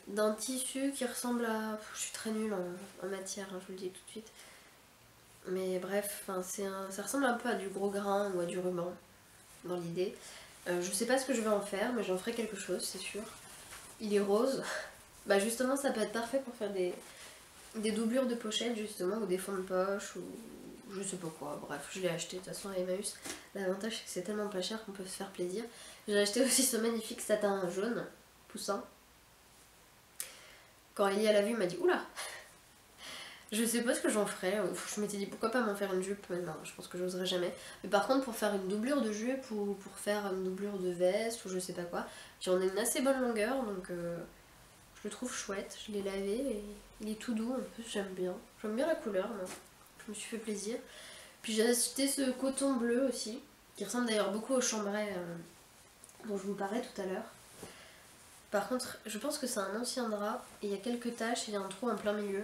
d'un tissu qui ressemble à... Je suis très nulle en matière, hein, je vous le dis tout de suite. Mais bref, ça ressemble un peu à du gros grain ou à du ruban dans l'idée. Je sais pas ce que je vais en faire, mais j'en ferai quelque chose, c'est sûr. Il est rose. Bah justement, ça peut être parfait pour faire des doublures de pochette justement, ou des fonds de poche, ou je sais pas quoi. Bref, je l'ai acheté de toute façon à Emmaüs. L'avantage c'est que c'est tellement pas cher qu'on peut se faire plaisir. J'ai acheté aussi ce magnifique satin jaune, poussin. Quand Elia l'a vu, il m'a dit oula. Je sais pas ce que j'en ferais. Je m'étais dit pourquoi pas m'en faire une jupe, mais non, je pense que j'oserais jamais. Mais par contre, pour faire une doublure de jupe ou pour faire une doublure de veste ou je sais pas quoi, j'en ai une assez bonne longueur, donc je le trouve chouette. Je l'ai lavé et il est tout doux en plus, j'aime bien. J'aime bien la couleur, moi. Je me suis fait plaisir. Puis j'ai acheté ce coton bleu aussi, qui ressemble d'ailleurs beaucoup au chambray dont je vous parlais tout à l'heure. Par contre, je pense que c'est un ancien drap et il y a quelques taches et il y a un trou en plein milieu.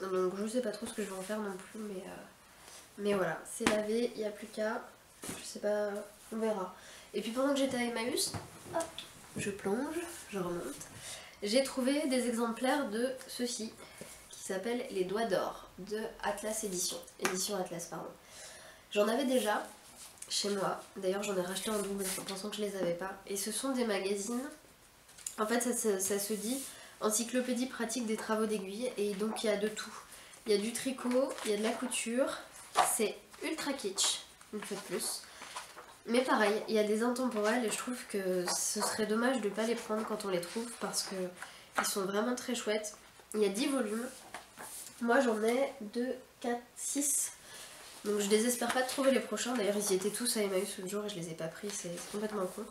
Donc je sais pas trop ce que je vais en faire non plus, mais voilà, c'est lavé, il n'y a plus qu'à, je sais pas, on verra. Et puis pendant que j'étais à Emmaüs, hop, je plonge, je remonte, j'ai trouvé des exemplaires de ceci, qui s'appelle Les Doigts d'Or, de Atlas Édition Atlas, pardon. J'en avais déjà chez moi, d'ailleurs j'en ai racheté en double en pensant que je les avais pas, et ce sont des magazines, en fait ça se dit encyclopédie pratique des travaux d'aiguille, et donc il y a de tout. Il y a du tricot, il y a de la couture, c'est ultra kitsch, une fois de plus. Mais pareil, il y a des intemporels et je trouve que ce serait dommage de ne pas les prendre quand on les trouve parce que ils sont vraiment très chouettes. Il y a 10 volumes, moi j'en ai 2, 4, 6. Donc je désespère pas de trouver les prochains, d'ailleurs ils y étaient tous à Emmaüs ce jour et je les ai pas pris, c'est complètement con.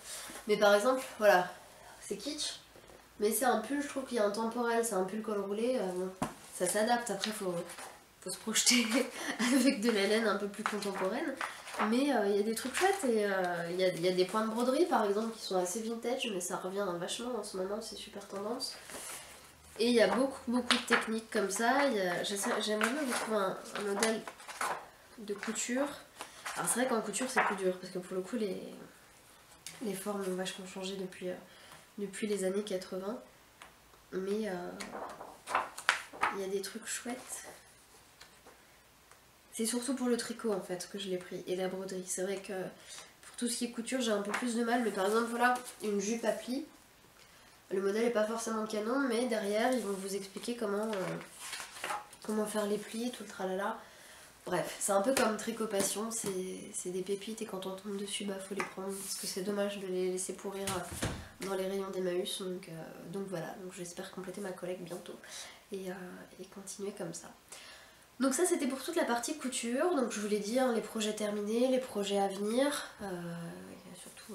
Mais par exemple, voilà, c'est kitsch. Mais c'est un pull, je trouve qu'il y a un temporel, c'est un pull col roulé, bon, ça s'adapte, après faut se projeter avec de la laine un peu plus contemporaine. Mais il y a des trucs chouettes et il y a des points de broderie par exemple qui sont assez vintage, mais ça revient vachement en ce moment, c'est super tendance. Et il y a beaucoup de techniques comme ça, j'aimerais bien vous trouver un modèle de couture. Alors c'est vrai qu'en couture c'est plus dur, parce que pour le coup les formes ont vachement changé depuis les années 80, mais il y a des trucs chouettes. C'est surtout pour le tricot en fait que je l'ai pris et la broderie. C'est vrai que pour tout ce qui est couture j'ai un peu plus de mal, mais par exemple voilà, une jupe à plis, le modèle n'est pas forcément canon, mais derrière ils vont vous expliquer comment faire les plis, tout le tralala. Bref, c'est un peu comme Tricot Passion, c'est des pépites et quand on tombe dessus, bah faut les prendre parce que c'est dommage de les laisser pourrir dans les rayons d'Emmaüs. Donc voilà, donc j'espère compléter ma collecte bientôt et continuer comme ça. Donc ça c'était pour toute la partie couture, donc je vous l'ai dit, hein, les projets terminés, les projets à venir, surtout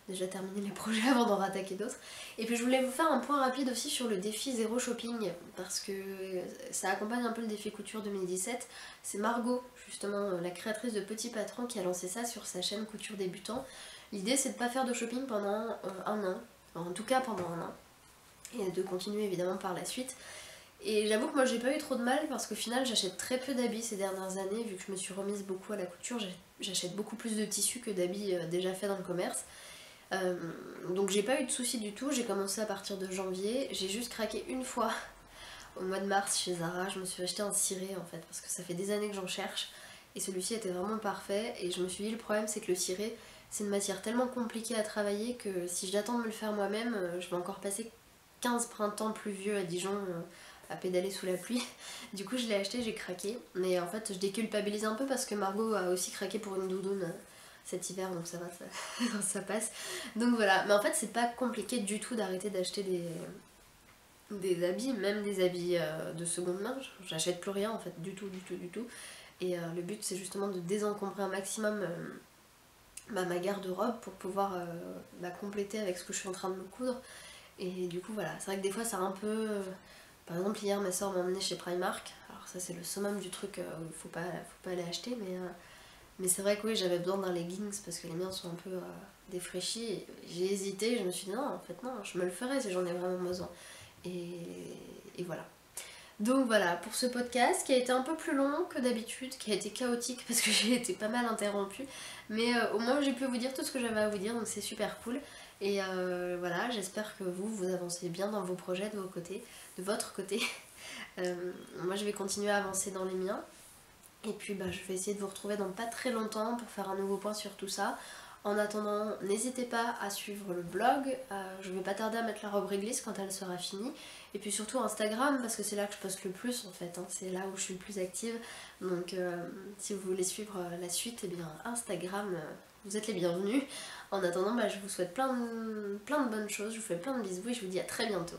déjà terminer les projets avant d'en rattaquer d'autres. Et puis je voulais vous faire un point rapide aussi sur le défi zéro shopping, parce que ça accompagne un peu le défi couture 2017. C'est Margot, justement, la créatrice de Petit Patron, qui a lancé ça sur sa chaîne Couture Débutant. L'idée c'est de ne pas faire de shopping pendant un an, en tout cas pendant un an, et de continuer évidemment par la suite. Et j'avoue que moi j'ai pas eu trop de mal parce qu'au final j'achète très peu d'habits ces dernières années, vu que je me suis remise beaucoup à la couture, j'achète beaucoup plus de tissus que d'habits déjà faits dans le commerce. Donc j'ai pas eu de soucis du tout, j'ai commencé à partir de janvier, j'ai juste craqué une fois au mois de mars chez Zara, je me suis acheté un ciré en fait parce que ça fait des années que j'en cherche et celui-ci était vraiment parfait et je me suis dit le problème c'est que le ciré c'est une matière tellement compliquée à travailler que si j'attends de me le faire moi-même, je vais encore passer 15 printemps pluvieux à Dijon à pédaler sous la pluie. Du coup je l'ai acheté, j'ai craqué, mais en fait je déculpabilise un peu parce que Margot a aussi craqué pour une doudoune cet hiver, donc ça va, ça passe. Donc voilà, mais en fait c'est pas compliqué du tout d'arrêter d'acheter des habits, même des habits de seconde main. J'achète plus rien en fait, du tout. Et le but c'est justement de désencombrer un maximum ma garde-robe pour pouvoir compléter avec ce que je suis en train de me coudre. Et du coup voilà, c'est vrai que des fois ça a un peu... par exemple hier ma soeur m'a emmenée chez Primark, alors ça c'est le summum du truc où il faut pas aller acheter, mais c'est vrai que oui j'avais besoin d'un leggings parce que les miens sont un peu défraîchis, j'ai hésité, je me suis dit non en fait non, je me le ferai si j'en ai vraiment besoin. Et voilà. Donc voilà, pour ce podcast qui a été un peu plus long que d'habitude, qui a été chaotique parce que j'ai été pas mal interrompue, mais au moins j'ai pu vous dire tout ce que j'avais à vous dire, donc c'est super cool. Et voilà, j'espère que vous avancez bien dans vos projets de votre côté. Moi je vais continuer à avancer dans les miens. Et puis je vais essayer de vous retrouver dans pas très longtemps pour faire un nouveau point sur tout ça. En attendant, n'hésitez pas à suivre le blog, je vais pas tarder à mettre la robe réglisse quand elle sera finie. Et puis surtout Instagram, parce que c'est là que je poste le plus en fait, hein. C'est là où je suis le plus active. Donc si vous voulez suivre la suite, et bien Instagram, vous êtes les bienvenus. En attendant, je vous souhaite plein de bonnes choses, je vous fais plein de bisous et je vous dis à très bientôt.